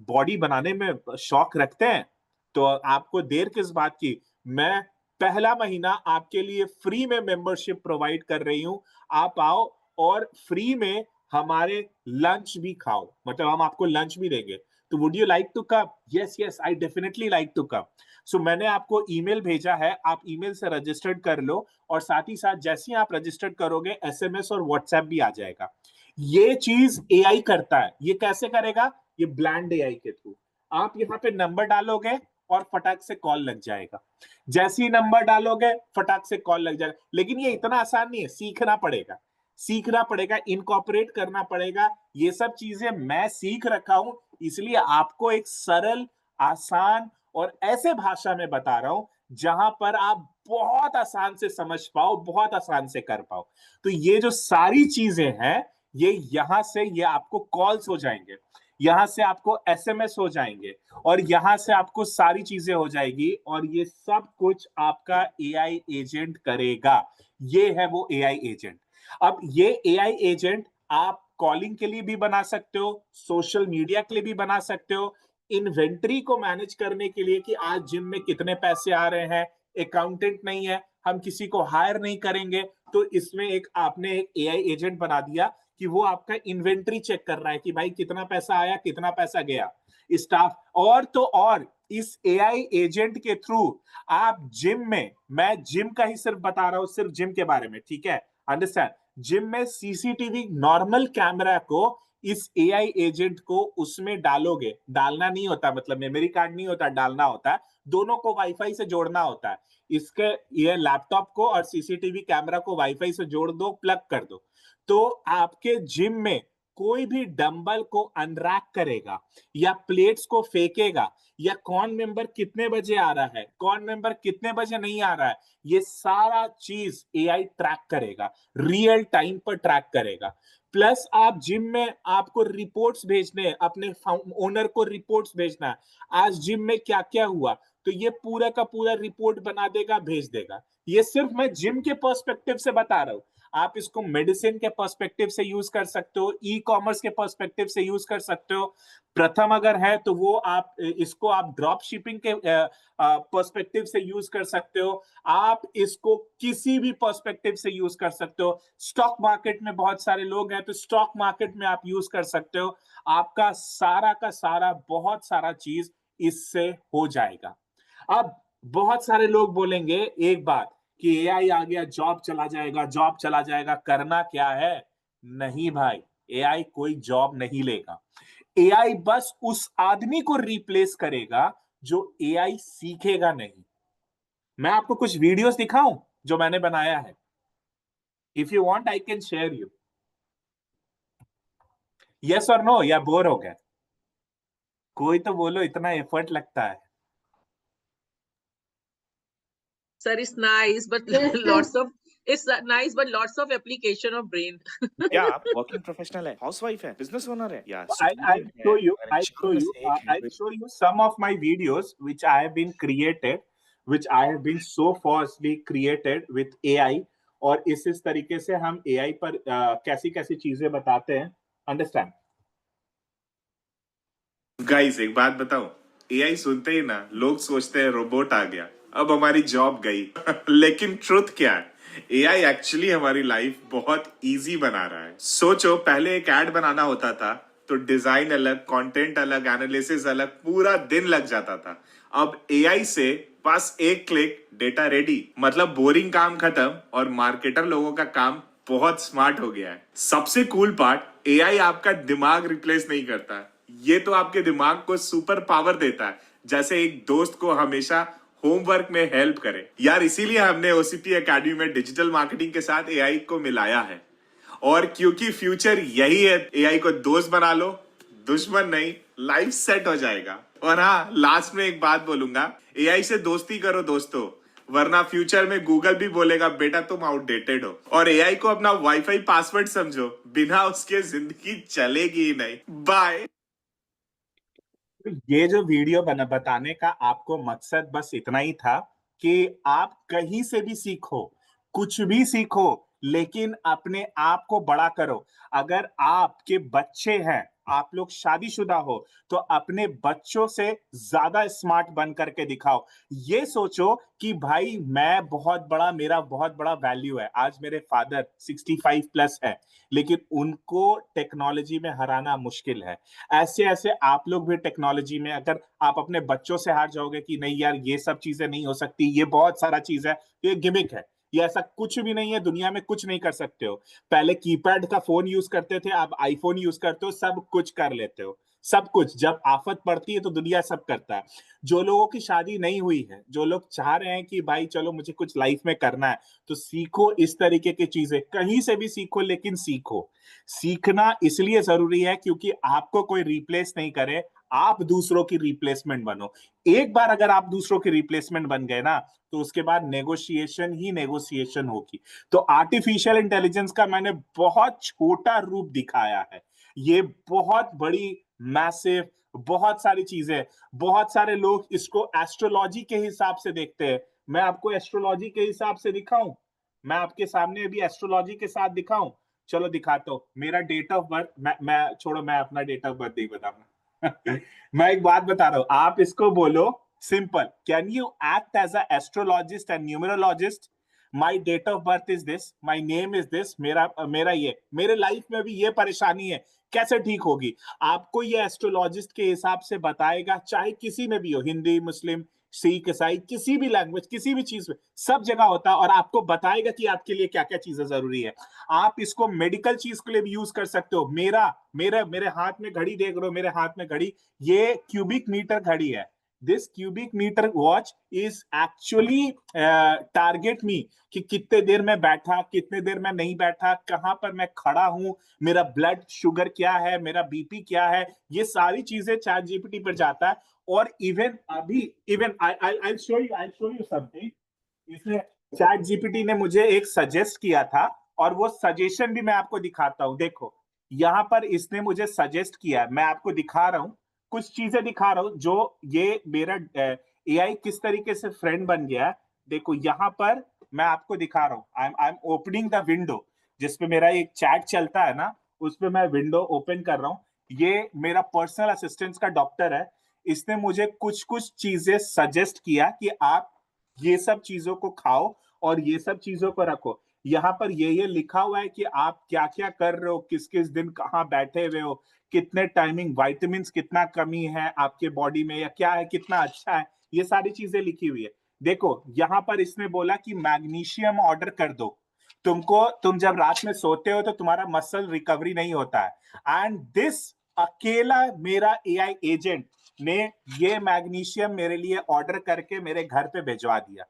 बॉडी बनाने में शौक रखते हैं, तो आपको देर किस बात की? मैं पहला महीना आपके लिए फ्री में मेंबरशिप प्रोवाइड कर रही हूं। आप आओ और फ्री में हमारे लंच भी खाओ, मतलब हम आपको लंच भी देंगे। तो would you like to come? Yes yes, I definitely like to come. So मैंने आपको ईमेल भेजा है, आप ईमेल से रजिस्टर्ड कर लो, और साथ ही साथ जैसे ही आप रजिस्टर्ड करोगे एसएमएस और व्हाट्सएप भी आ जाएगा। ये चीज एआई करता है। ये कैसे करेगा? ये ब्लैंड एआई के थ्रू। आप यहाँ पे नंबर डालोगे और फटाक से कॉल लग जाएगा। जैसे ही नंबर डालोगे फटाक से कॉल लग जाएगा। लेकिन ये इतना आसान नहीं है, सीखना पड़ेगा, सीखना पड़ेगा, इनकॉर्पोरेट करना पड़ेगा। ये सब चीजें मैं सीख रखा हूं, इसलिए आपको एक सरल, आसान और ऐसे भाषा में बता रहा हूं जहां पर आप बहुत आसान से समझ पाओ, बहुत आसान से कर पाओ। तो ये जो सारी चीजें हैं, ये यहां से ये आपको कॉल्स हो जाएंगे, यहां से आपको एसएमएस हो जाएंगे, और यहां से आपको सारी चीजें हो जाएगी, और ये सब कुछ आपका एआई एजेंट करेगा। ये है वो एआई एजेंट। अब ये एआई एजेंट आप कॉलिंग के लिए भी बना सकते हो, सोशल मीडिया के लिए भी बना सकते हो, इन्वेंट्री को मैनेज करने के लिए कि आज जिम में कितने पैसे आ रहे हैं, अकाउंटेंट नहीं है, हम किसी को हायर नहीं करेंगे, तो इसमें आपने एक एआई एजेंट बना दिया कि वो आपका इन्वेंट्री चेक कर रहा है कि भाई कितना पैसा आया, कितना पैसा गया, स्टाफ। और तो और इस एआई एजेंट के थ्रू आप जिम में, मैं जिम का ही सिर्फ बता रहा हूं, सिर्फ जिम के बारे में, ठीक है, अंडरस्टैंड। जिम में सीसीटीवी नॉर्मल कैमरा को इस एआई एजेंट को उसमें डालोगे, डालना नहीं होता, मतलब मेमोरी कार्ड नहीं होता, डालना होता है, दोनों को वाईफाई से जोड़ना होता है। इसके ये लैपटॉप को और सीसीटीवी कैमरा को वाईफाई से जोड़ दो, प्लग कर दो, तो आपके जिम में कोई भी डंबल को अनरैक करेगा या प्लेट्स को फेंकेगा या कौन मेंबर कितने बजे आ रहा है, कौन मेंबर कितने बजे नहीं आ रहा है, ये सारा चीज एआई ट्रैक करेगा, रियल टाइम पर ट्रैक करेगा। प्लस आप जिम में आपको रिपोर्ट्स भेजने हैं, अपने ओनर को रिपोर्ट्स भेजना है, आज जिम में क्या क्या हुआ, तो ये पूरा का पूरा रिपोर्ट बना देगा, भेज देगा। ये सिर्फ मैं जिम के पर्सपेक्टिव से बता रहा हूं, आप इसको मेडिसिन के पर्सपेक्टिव से यूज कर सकते हो, ई कॉमर्स के पर्सपेक्टिव से यूज कर सकते हो। प्रथम अगर है तो वो आप इसको आप ड्रॉप शिपिंग के पर्सपेक्टिव से यूज कर सकते हो, आप इसको किसी भी पर्सपेक्टिव से यूज कर सकते हो। स्टॉक मार्केट में बहुत सारे लोग हैं तो स्टॉक मार्केट में आप यूज कर सकते हो। आपका सारा का सारा बहुत सारा चीज इससे हो जाएगा। अब बहुत सारे लोग बोलेंगे एक बात कि एआई आ गया, जॉब चला जाएगा, जॉब चला जाएगा। करना क्या है? नहीं भाई, एआई कोई जॉब नहीं लेगा। एआई बस उस आदमी को रिप्लेस करेगा जो एआई सीखेगा नहीं। मैं आपको कुछ वीडियोस दिखाऊं जो मैंने बनाया है। If you want I can share you. Yes और नो, या बोर हो गए? कोई तो बोलो, इतना एफर्ट लगता है। Sir, it's nice, but it's nice, but lots of application of brain. क्या आप वर्किंग प्रोफेशनल है, हाउसवाइफ है, बिजनेस ओनर है या I'll show you some of my videos which I have been created, which I have been so falsely created with AI, और इस तरीके से हम AI पर कैसी कैसी चीजें बताते हैं। अंडरस्टैंड? गाइस एक बात बताओ, एआई सुनते ही ना लोग सोचते हैं रोबोट आ गया, अब हमारी जॉब गई। लेकिन ट्रुथ क्या है, एआई एक्चुअली हमारी लाइफ बहुत इजी बना रहा है। सोचो, पहले एक ऐड बनाना होता था तो डिजाइन अलग, कंटेंट अलग, एनालिसिस अलग, पूरा दिन लग जाता था। अब एआई से बस एक क्लिक, डेटा रेडी, मतलब बोरिंग काम खत्म और मार्केटर लोगों का काम बहुत स्मार्ट हो गया है। सबसे कूल पार्ट, एआई आपका दिमाग रिप्लेस नहीं करता, ये तो आपके दिमाग को सुपर पावर देता है, जैसे एक दोस्त को हमेशा होमवर्क में हेल्प करे। यार इसीलिए हमने ओसीपी एकेडमी में डिजिटल मार्केटिंग के साथ एआई को मिलाया है, और क्योंकि फ्यूचर यही है, एआई को दोस्त बना लो, दुश्मन नहीं, लाइफ सेट हो जाएगा। और हाँ, लास्ट में एक बात बोलूंगा, एआई से दोस्ती करो दोस्तों, वरना फ्यूचर में गूगल भी बोलेगा बेटा तुम आउटडेटेड हो। और एआई को अपना वाईफाई पासवर्ड समझो, बिना उसके जिंदगी चलेगी ही नहीं। बाय। ये जो वीडियो बताने का आपको मकसद बस इतना ही था कि आप कहीं से भी सीखो, कुछ भी सीखो, लेकिन अपने आप को बड़ा करो। अगर आपके बच्चे हैं, आप लोग शादीशुदा हो, तो अपने बच्चों से ज्यादा स्मार्ट बन करके दिखाओ। ये सोचो कि भाई मैं बहुत बड़ा, मेरा बहुत बड़ा वैल्यू है। आज मेरे फादर 65 प्लस है, लेकिन उनको टेक्नोलॉजी में हराना मुश्किल है। ऐसे ऐसे आप लोग भी टेक्नोलॉजी में, अगर आप अपने बच्चों से हार जाओगे कि नहीं यार ये सब चीजें नहीं हो सकती, ये बहुत सारा चीज है, ये गिमिक है, ये ऐसा कुछ भी नहीं है, दुनिया में कुछ नहीं कर सकते हो। पहले कीपैड का फोन यूज करते थे, अब आईफोन यूज करते हो, सब कुछ कर लेते हो, सब कुछ। जब आफत पड़ती है तो दुनिया सब करता है। जो लोगों की शादी नहीं हुई है, जो लोग चाह रहे हैं कि भाई चलो मुझे कुछ लाइफ में करना है, तो सीखो इस तरीके की चीजें, कहीं से भी सीखो, लेकिन सीखो। सीखना इसलिए जरूरी है क्योंकि आपको कोई रिप्लेस नहीं करे, आप दूसरों की रिप्लेसमेंट बनो। एक बार अगर आप दूसरों की रिप्लेसमेंट बन गए ना, तो उसके बाद नेगोशिएशन ही नेगोशिएशन होगी। तो आर्टिफिशियल इंटेलिजेंस का मैंने बहुत छोटा रूप दिखाया है, ये बहुत बड़ी मैसिव, बहुत सारी चीजें, बहुत सारे लोग इसको एस्ट्रोलॉजी के हिसाब से देखते हैं। मैं आपको एस्ट्रोलॉजी के हिसाब से दिखाऊं? मैं आपके सामने अभी एस्ट्रोलॉजी के साथ दिखाऊं? चलो दिखाता हूं। मेरा डेट ऑफ बर्थ, मैं छोड़ो, मैं अपना डेट ऑफ बर्थ नहीं बताऊंगा। मैं एक बात बता रहा हूं, आप इसको बोलो simple, can you act as a astrologist and numerologist? My date of birth is this, my name is this, मेरा ये, मेरे लाइफ में भी ये परेशानी है, कैसे ठीक होगी? आपको ये एस्ट्रोलॉजिस्ट के हिसाब से बताएगा, चाहे किसी में भी हो, हिंदी, मुस्लिम, सिख, ईसाई, किसी भी लैंग्वेज, किसी भी चीज में, सब जगह होता है, और आपको बताएगा कि आपके लिए क्या क्या चीजें जरूरी है। आप इसको मेडिकल चीज के लिए भी यूज कर सकते हो। मेरे हाथ में घड़ी देख रहे हो, मेरे हाथ में घड़ी, ये क्यूबिक मीटर घड़ी है, this cubic meter watch is actually target me कि कितने देर में बैठा, कितने देर में नहीं बैठा, कहां पर मैं खड़ा हूं, मेरा ब्लड शुगर क्या है, मेरा बीपी क्या है, ये सारी चीजें चैट जीपीटी पर जाता है। और even I show you something, इसने चैट जीपीटी ने मुझे एक सजेस्ट किया था और वो सजेशन भी मैं आपको दिखाता हूं। देखो यहाँ पर इसने मुझे सजेस्ट किया है, मैं आपको दिखा रहा हूं, कुछ चीजें दिखा रहा हूं जो ये मेरा एआई किस तरीके से फ्रेंड बन गया है। देखो यहाँ पर मैं आपको दिखा रहा हूँ, I am opening the window जिसपे मेरा एक चैट चलता है ना, उस पे मैं विंडो ओपन कर रहा हूँ। ये मेरा पर्सनल असिस्टेंट का डॉक्टर है, इसने मुझे कुछ कुछ चीजें सजेस्ट किया कि आप ये सब चीजों को खाओ और ये सब चीजों को रखो। यहाँ पर ये लिखा हुआ है कि आप क्या क्या कर रहे हो, किस किस दिन कहाँ बैठे हुए हो, कितने टाइमिंग, विटामिन कितना कमी है आपके बॉडी में या क्या है, कितना अच्छा है, ये सारी चीजें लिखी हुई है। देखो यहाँ पर इसने बोला कि मैग्नीशियम ऑर्डर कर दो, तुम जब रात में सोते हो तो तुम्हारा मसल रिकवरी नहीं होता है। एंड दिस अकेला मेरा एआई एजेंट ने ये मैग्नीशियम मेरे लिए ऑर्डर करके मेरे घर पे भिजवा दिया।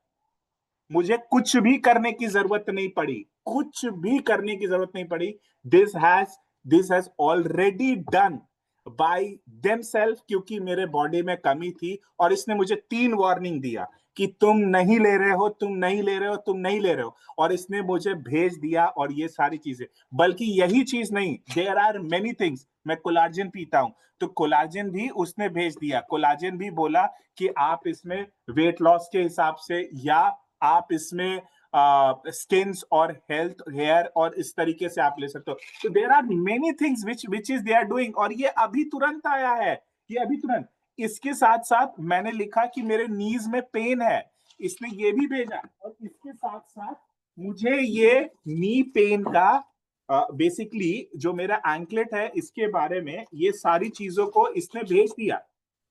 मुझे कुछ भी करने की जरूरत नहीं पड़ी, कुछ भी करने की जरूरत नहीं पड़ी। This has already done by themselves, क्योंकि मेरे बॉडी में कमी थी और इसने मुझे 3 वार्निंग दिया कि तुम नहीं ले रहे हो, तुम नहीं ले रहे हो, तुम नहीं ले रहे हो, और इसने मुझे भेज दिया। और ये सारी चीजें, बल्कि यही चीज नहीं, देयर आर मेनी थिंग्स। मैं कोलाजन पीता हूं तो कोलाजन भी उसने भेज दिया। कोलाजन भी बोला कि आप इसमें वेट लॉस के हिसाब से या आप इसमें स्किन्स और हेल्थ, हेयर और इस तरीके से आप ले सकते हो। तो there are many things which is they are doing. और ये अभी तुरंत आया है, ये अभी तुरंत। इसके साथ साथ मैंने लिखा कि मेरे नीज में पेन है, इसने ये भी भेजा। और इसके साथ साथ मुझे ये नी पेन का बेसिकली जो मेरा एंकलेट है इसके बारे में ये सारी चीजों को इसने भेज दिया।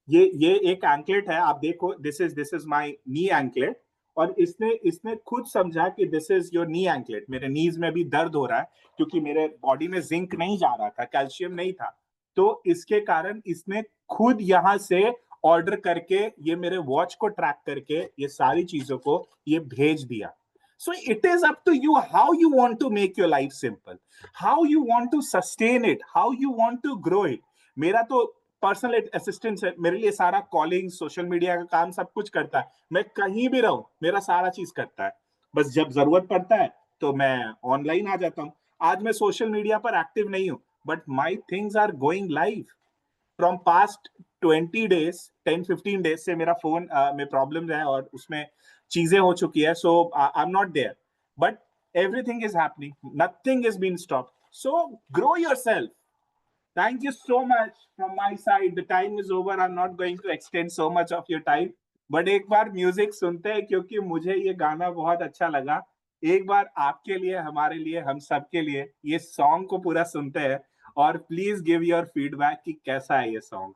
ये एक एंकलेट है, आप देखो, this is my knee anklet. और इसने खुद समझा कि this is your knee anklet. मेरे नीज में भी दर्द हो रहा है क्योंकि मेरे बॉडी में जिंक नहीं जा रहा था, कैल्शियम नहीं था, तो इसके कारण इसने खुद यहाँ से ऑर्डर करके ये मेरे वॉच को ट्रैक करके ये सारी चीजों को ये भेज दिया। So it is up to you how you want to make your life simple, how you want to sustain it, how you want to grow it. मेरा तो पर्सनल असिस्टेंट है, मेरे लिए सारा कॉलिंग, सोशल मीडिया का काम सब कुछ करता है। मैं कहीं भी रहूं मेरा सारा चीज करता है, बस जब जरूरत पड़ता है तो मैं ऑनलाइन आ जाता हूँ। आज मैं सोशल मीडिया पर एक्टिव नहीं हूँ, but my things are going live from past 20 days, 10-15 days से मेरा फोन में प्रॉब्लम है और उसमें चीजें हो चुकी है। So I am not there, but everything is happening, nothing is been stopped. So grow yourself. Thank you so much from my side. The time is over. I'm not going to extend so much of your time. But एक बार म्यूजिक सुनते हैं क्योंकि मुझे ये गाना बहुत अच्छा लगा। एक बार आपके लिए, हमारे लिए, हम सबके लिए ये सॉन्ग को पूरा सुनते हैं और प्लीज गिव योर फीडबैक कि कैसा है ये सॉन्ग।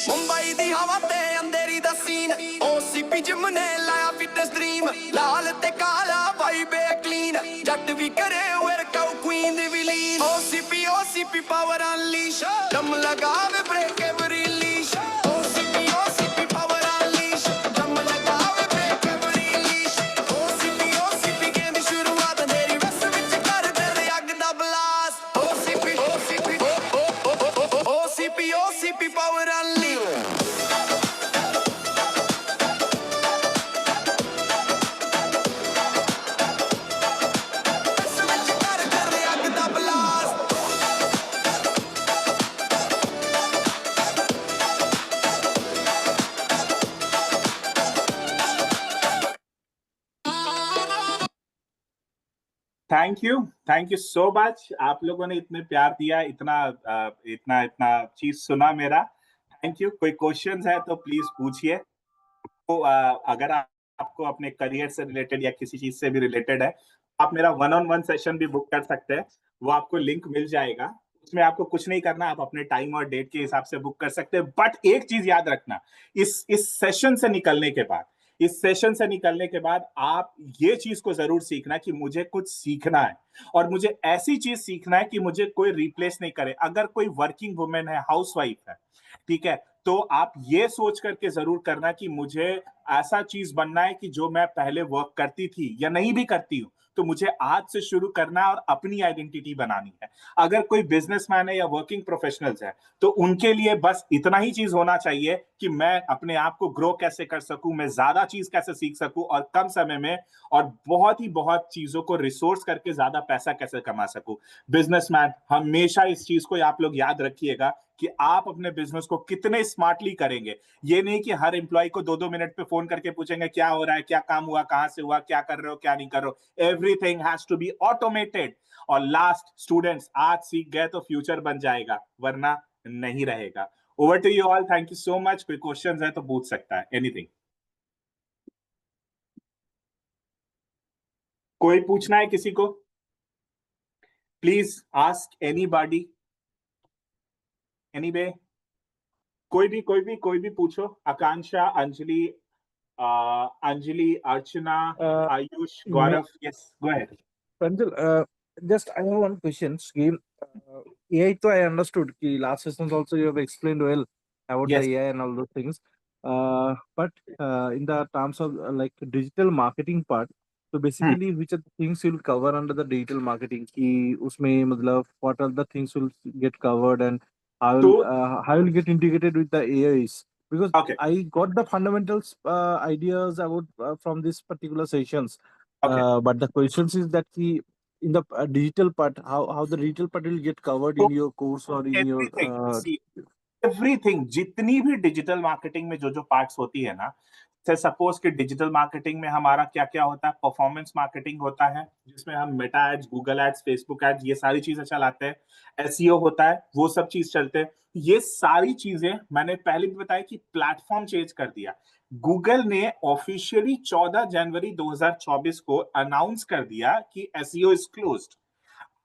मुंबई दी हवा ते अंधेरी दा सीन, ओसीपी जिम ने लाया फिटनेस ड्रीम, लाल ते काला वाइब है क्लीन, जट भी करे वर्कआउट क्वीन दी विलीन, ओसीपी पावर अनलीश, दम लगावे break every leash, OCP power unleash, दम लगावे break every leash, OCP game दी शुरुआत अंधेरी रस विच कर दे अग दा blast, OCP power unleash. Thank you so much. आप लोगों ने इतने प्यार दिया, इतना चीज सुना मेरा, थैंक यू। कोई क्वेश्चंस है तो प्लीज पूछिए। तो अगर आपको अपने करियर से रिलेटेड या किसी चीज से भी रिलेटेड है, आप मेरा 1-on-1 सेशन भी बुक कर सकते हैं, वो आपको लिंक मिल जाएगा। उसमें आपको कुछ नहीं करना, आप अपने टाइम और डेट के हिसाब से बुक कर सकते हैं। बट एक चीज याद रखना, इस सेशन से निकलने के बाद इस सेशन से निकलने के बाद आप ये चीज को जरूर सीखना कि मुझे कुछ सीखना है और मुझे ऐसी चीज सीखना है कि मुझे कोई रिप्लेस नहीं करे। अगर कोई वर्किंग वुमेन है, हाउसवाइफ है, ठीक है, तो आप ये सोच करके जरूर करना कि मुझे ऐसा चीज बनना है कि जो मैं पहले वर्क करती थी या नहीं भी करती हूँ, तो मुझे आज से शुरू करना है और अपनी आइडेंटिटी बनानी है। अगर कोई बिजनेसमैन है या वर्किंग प्रोफेशनल्स है, तो उनके लिए बस इतना ही चीज होना चाहिए कि मैं अपने आप को ग्रो कैसे कर सकूं, मैं ज्यादा चीज कैसे सीख सकूं और कम समय में और बहुत चीजों को रिसोर्स करके ज्यादा पैसा कैसे कमा सकूं। बिजनेसमैन, हमेशा इस चीज को आप लोग याद रखिएगा कि आप अपने बिजनेस को कितने स्मार्टली करेंगे। ये नहीं कि हर एम्प्लॉय को 2-2 मिनट पे फोन करके पूछेंगे क्या हो रहा है, क्या काम हुआ, कहां से हुआ, क्या कर रहे हो, क्या नहीं कर रहे हो। Everything has to be automated. और लास्ट, स्टूडेंट्स, आज सीख गए तो फ्यूचर बन जाएगा, वरना नहीं रहेगा। Over to you all, thank you so much. कोई क्वेश्चंस है तो पूछ सकता है, एनीथिंग। कोई पूछना है किसी को? Please ask anybody, anyway. कोई भी पूछो। आकांक्षा, अंजलि, अंजलि, अर्चना, आयुष, गौरव, yes, go ahead. Pranjal, just I have one question. AI, तो I understood कि last sessions also you have explained well about Yes. the AI and all those things. But in the terms of like digital marketing part, so basically which are the things you'll cover under the digital marketing? कि उसमें मतलब what are the things will get covered and how will get integrated with the AIs? Because Okay. I got the fundamentals ideas about from these particular sessions. Okay. But the questions is that in the digital part, how the digital part will get covered in your course or in your everything, जितनी भी डिजिटल मार्केटिंग में जो जो पार्ट्स होती है ना, सपोज कि डिजिटल मार्केटिंग में हमारा क्या क्या होता है। परफॉर्मेंस मार्केटिंग होता है जिसमें हम Meta ads, Google ads, Facebook ads, ये सारी चीजें चलाते हैं। एसईओ होता है, वो सब चीज चलते हैं। ये सारी चीजें मैंने पहले भी बताया कि प्लेटफॉर्म चेंज कर दिया। गूगल ने ऑफिशियली 14 जनवरी 2024 को अनाउंस कर दिया कि एसईओ इज क्लोज्ड।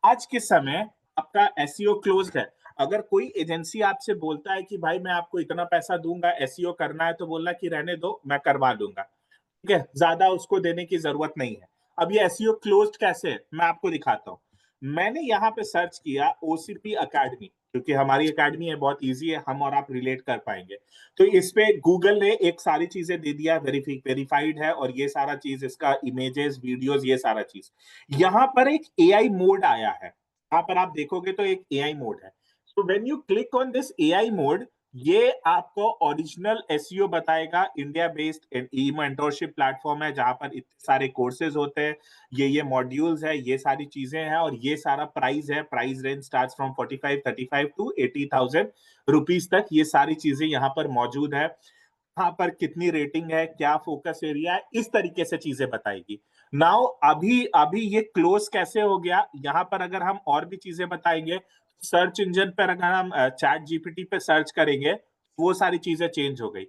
आज के समय आपका एसईओ क्लोज्ड है। अगर कोई एजेंसी आपसे बोलता है कि भाई मैं आपको इतना पैसा दूंगा, एसईओ करना है, तो बोलना कि रहने दो, मैं करवा दूंगा, ठीक है, ज्यादा उसको देने की जरूरत नहीं है। अब ये एसईओ क्लोज्ड कैसे है, मैं आपको दिखाता हूँ। मैंने यहाँ पे सर्च किया ओसीपी अकेडमी, क्योंकि हमारी अकेडमी है, बहुत इजी है, हम और आप रिलेट कर पाएंगे। तो इस पे गूगल ने एक सारी चीजें दे दिया, वेरीफाइड है, और ये सारा चीज, इसका इमेजेस, वीडियोस, ये सारा चीज। यहाँ पर एक एआई मोड आया है, यहाँ पर आप देखोगे तो एक एआई मोड है। So when you click on this AI mode, ये आपको ओरिजिनल एसईओ बताएगा। इंडिया बेस्ड ई मेंटरशिप प्लेटफॉर्म है जहां पर इतने सारे कोर्सेज होते हैं, ये मॉड्यूल्स है, ये सारी चीजें हैं, और ये सारा प्राइस है। Price range starts from 35 to 80,000 rupees तक। ये सारी चीजें यहाँ पर मौजूद है। यहाँ पर कितनी रेटिंग है, क्या फोकस एरिया है, इस तरीके से चीजें बताएगी। नाउ अभी ये क्लोज कैसे हो गया, यहाँ पर अगर हम और भी चीजें बताएंगे, सर्च इंजन पर अगर हम चैट जीपीटी पे सर्च करेंगे, वो सारी चीजें चेंज हो गई।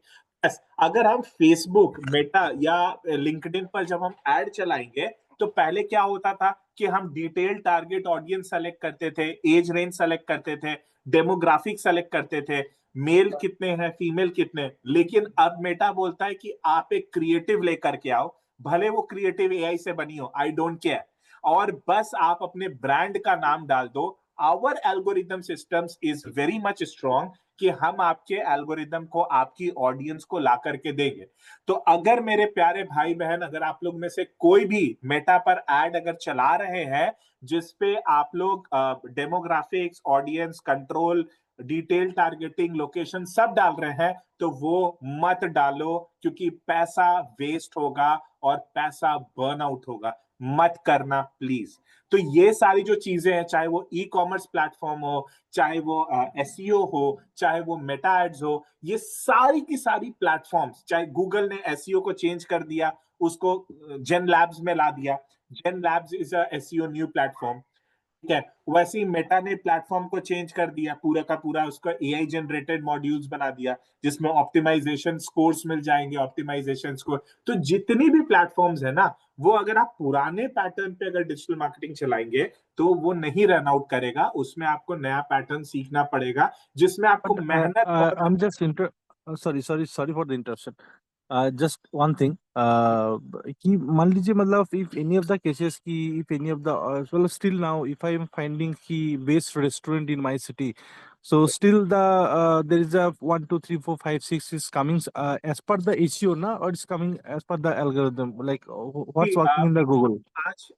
अगर हम फेसबुक, मेटा या लिंक्डइन पर जब हम ऐड चलाएंगे, तो पहले क्या होता था कि हम डिटेल टारगेट ऑडियंस सेलेक्ट करते थे, एज रेंज सेलेक्ट करते थे, डेमोग्राफिक सेलेक्ट करते थे, मेल कितने हैं, फीमेल कितने। लेकिन अब मेटा बोलता है कि आप एक क्रिएटिव लेकर के आओ, भले वो क्रिएटिव एआई से बनी हो, आई डोंट केयर, और बस आप अपने ब्रांड का नाम डाल दो। Our algorithm systems is very much strong कि हम आपके एल्गोरिदम को, आपकी ऑडियंस को ला करके देंगे। तो अगर मेरे प्यारे भाई बहन, अगर आप लोग में से कोई भी मेटा पर एड अगर चला रहे हैं जिसपे आप लोग demographics, audience control, detail targeting, location सब डाल रहे हैं, तो वो मत डालो, क्योंकि पैसा वेस्ट होगा और पैसा बर्न आउट होगा। मत करना प्लीज। तो ये सारी जो चीजें हैं, चाहे वो ई कॉमर्स प्लेटफॉर्म हो, चाहे वो एसईओ हो, चाहे वो मेटा एड्स हो, ये सारी की सारी प्लेटफॉर्म्स, चाहे गूगल ने एसईओ को चेंज कर दिया, उसको जेन लैब्स में ला दिया। Gen labs is a SEO new platform, ठीक है। वैसे ही मेटा ने प्लेटफॉर्म को चेंज कर दिया, पूरा का पूरा उसका एआई जनरेटेड मॉड्यूल्स बना दिया, जिसमें ऑप्टिमाइजेशन स्कोर्स मिल जाएंगे, ऑप्टिमाइजेशन स्कोर। तो जितनी भी प्लेटफॉर्म्स है ना, वो अगर आप पुराने पैटर्न पे अगर डिजिटल मार्केटिंग चलाएंगे, तो वो नहीं रन आउट करेगा। उसमें आपको नया पैटर्न सीखना पड़ेगा, जिसमें आपको मेहनत I'm just sorry for the interruption. just one thing, कि मान लीजिए मतलब if any of the cases की if any of the well still now if I am finding की best restaurant in my city, so still the there is a 1 2 3 4 5 6 is coming as per the SEO na, or it's coming as per the algorithm, like what's working in the Google?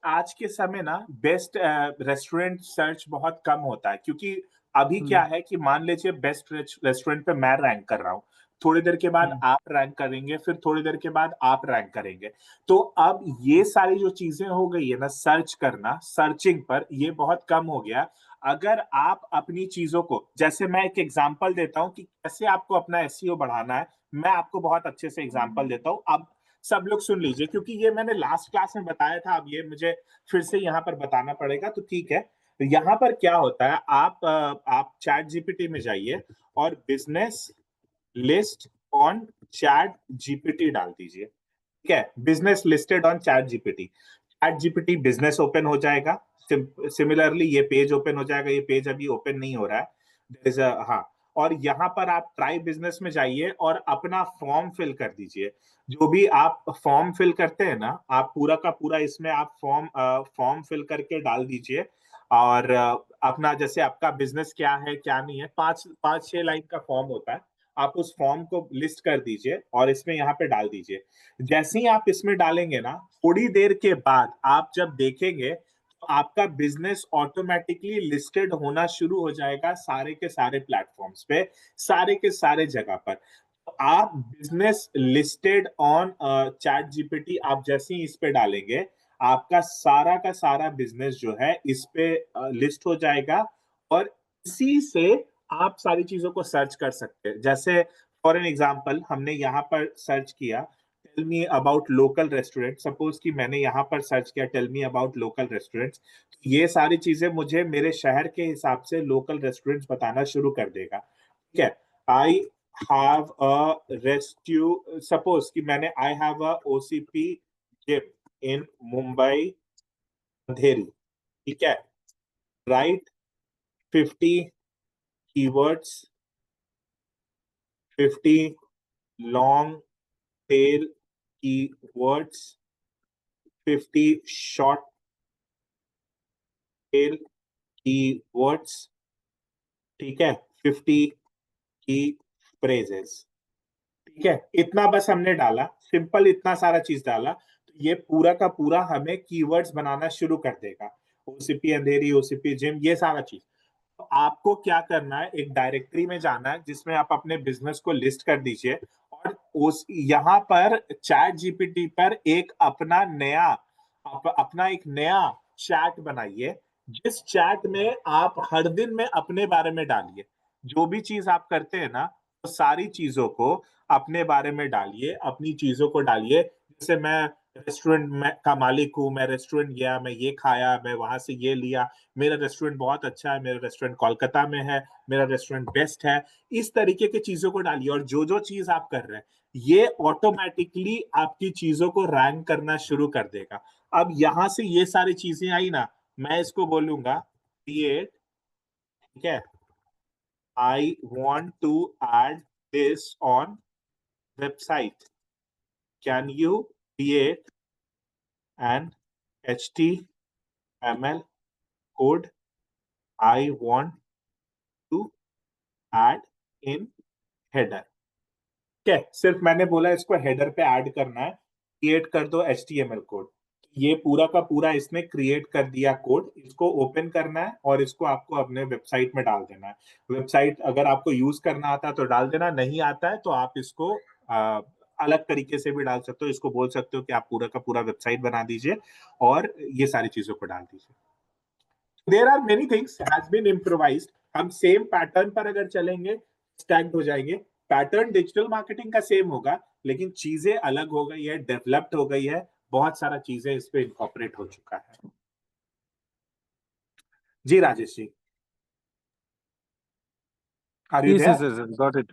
आज के समय ना बेस्ट रेस्टोरेंट सर्च बहुत कम होता है, क्योंकि अभी क्या है कि मान लीजिए बेस्ट रेस्टोरेंट पे मैं रैंक कर रहा हूँ, थोड़ी देर के बाद आप रैंक करेंगे, फिर थोड़ी देर के बाद आप रैंक करेंगे। तो अब ये सारी जो चीजें हो गई है ना, सर्च करना, सर्चिंग पर ये बहुत कम हो गया। अगर आप अपनी चीजों को, जैसे मैं एक एग्जांपल देता हूँ कि कैसे आपको अपना एसईओ बढ़ाना है, मैं आपको बहुत अच्छे से एग्जांपल देता हूँ। अब सब लोग सुन लीजिए, क्योंकि ये मैंने लास्ट क्लास में बताया था, अब ये मुझे फिर से यहाँ पर बताना पड़ेगा, तो ठीक है। यहाँ पर क्या होता है, आप चैट जीपीटी में जाइए और business list on chat GPT डाल दीजिए, ठीक है। Business listed on chat GPT, chat GPT business open हो जाएगा। सिमिलरली ये पेज ओपन हो जाएगा, ये पेज अभी ओपन नहीं हो रहा है, हाँ। और यहाँ पर आप ट्राई बिजनेस में जाइए और अपना फॉर्म फिल कर दीजिए। जो भी आप फॉर्म फिल करते हैं ना, आप पूरा का पूरा इसमें आप फॉर्म फिल करके डाल दीजिए। और अपना जैसे आपका बिजनेस क्या है क्या नहीं है, 5-6 लाइन का फॉर्म होता है, आप उस फॉर्म को लिस्ट कर दीजिए और इसमें यहाँ पे डाल दीजिए। जैसे ही आप इसमें डालेंगे ना, थोड़ी देर के बाद आप जब देखेंगे तो आपका बिजनेस ऑटोमेटिकली लिस्टेड होना शुरू हो जाएगा सारे के सारे प्लेटफॉर्म्स पे, सारे के सारे जगह पर। तो आप business listed on chat GPT आप जैसे ही इस पे डालेंगे, आपका सारा का सारा बिजनेस जो है इस पे लिस्ट हो जाएगा, और इसी से आप सारी चीजों को सर्च कर सकते हैं। जैसे फॉर एन एग्जांपल हमने यहाँ पर सर्च किया tell me about local restaurant, suppose कि मैंने यहाँ पर सर्च किया tell me about local restaurants, ये सारी चीजें मुझे मेरे शहर के हिसाब से लोकल रेस्टोरेंट्स बताना शुरू कर देगा, ठीक है। आई हैव अ रेस्ट्यू, सपोज कि मैंने I have a OCP gym in Mumbai Andheri, ठीक है। Right 50 keywords, 50 long tail keywords, 50 short tail keywords, ठीक है, 50 key phrases, ठीक है। इतना बस हमने डाला, सिंपल इतना सारा चीज डाला, तो ये पूरा का पूरा हमें कीवर्ड्स बनाना शुरू कर देगा। ओसीपी अंधेरी, ओसीपी जिम, ये सारा चीज। तो आपको क्या करना है, एक डायरेक्टरी में जाना है जिसमें आप अपने बिजनेस को लिस्ट कर दीजिए, और उस यहाँ पर चैट जीपीटी पर एक अपना एक नया चैट बनाइए, जिस चैट में आप हर दिन में अपने बारे में डालिए। जो भी चीज आप करते हैं ना, तो सारी चीजों को अपने बारे में डालिए, अपनी चीजों को डालिए। जैसे मैं रेस्टोरेंट का मालिक हूँ, मैं रेस्टोरेंट गया, मैं ये खाया, मैं वहां से ये लिया, मेरा रेस्टोरेंट बहुत अच्छा है, मेरा रेस्टोरेंट कोलकाता में है, मेरा रेस्टोरेंट बेस्ट है। इस तरीके की चीजों को डालिए, और जो जो चीज आप कर रहे हैं ये ऑटोमेटिकली आपकी चीजों को रैंक करना शुरू कर देगा। अब यहां से ये सारी चीजें आई ना, मैं इसको बोलूंगा क्रिएट, ठीक है। I want to add this on website, can you create an HTML code I want to add in header, ठीक है। सिर्फ मैंने बोला इसको हेडर पे ऐड करना है, क्रिएट कर दो HTML कोड। ये पूरा का पूरा इसने क्रिएट कर दिया कोड, इसको ओपन करना है और इसको आपको अपने वेबसाइट में डाल देना है। वेबसाइट अगर आपको यूज करना आता है तो डाल देना, नहीं आता है तो आप इसको अलग तरीके से भी डाल सकते हो। इसको बोल सकते हो कि आप पूरा का पूरा वेबसाइट बना दीजिए और ये सारी चीजों को डाल दीजिए। There are many things has been improvised. हम सेम पैटर्न पर अगर चलेंगे स्टैग्ड हो जाएंगे। पैटर्न डिजिटल मार्केटिंग का सेम होगा, लेकिन चीजें अलग हो गई है, डेवलप्ड हो गई है, बहुत सारा चीजें इस पे इनकॉर्पोरेट हो चुका है। जी Rajesh ji, Are you there? Yes. Got it.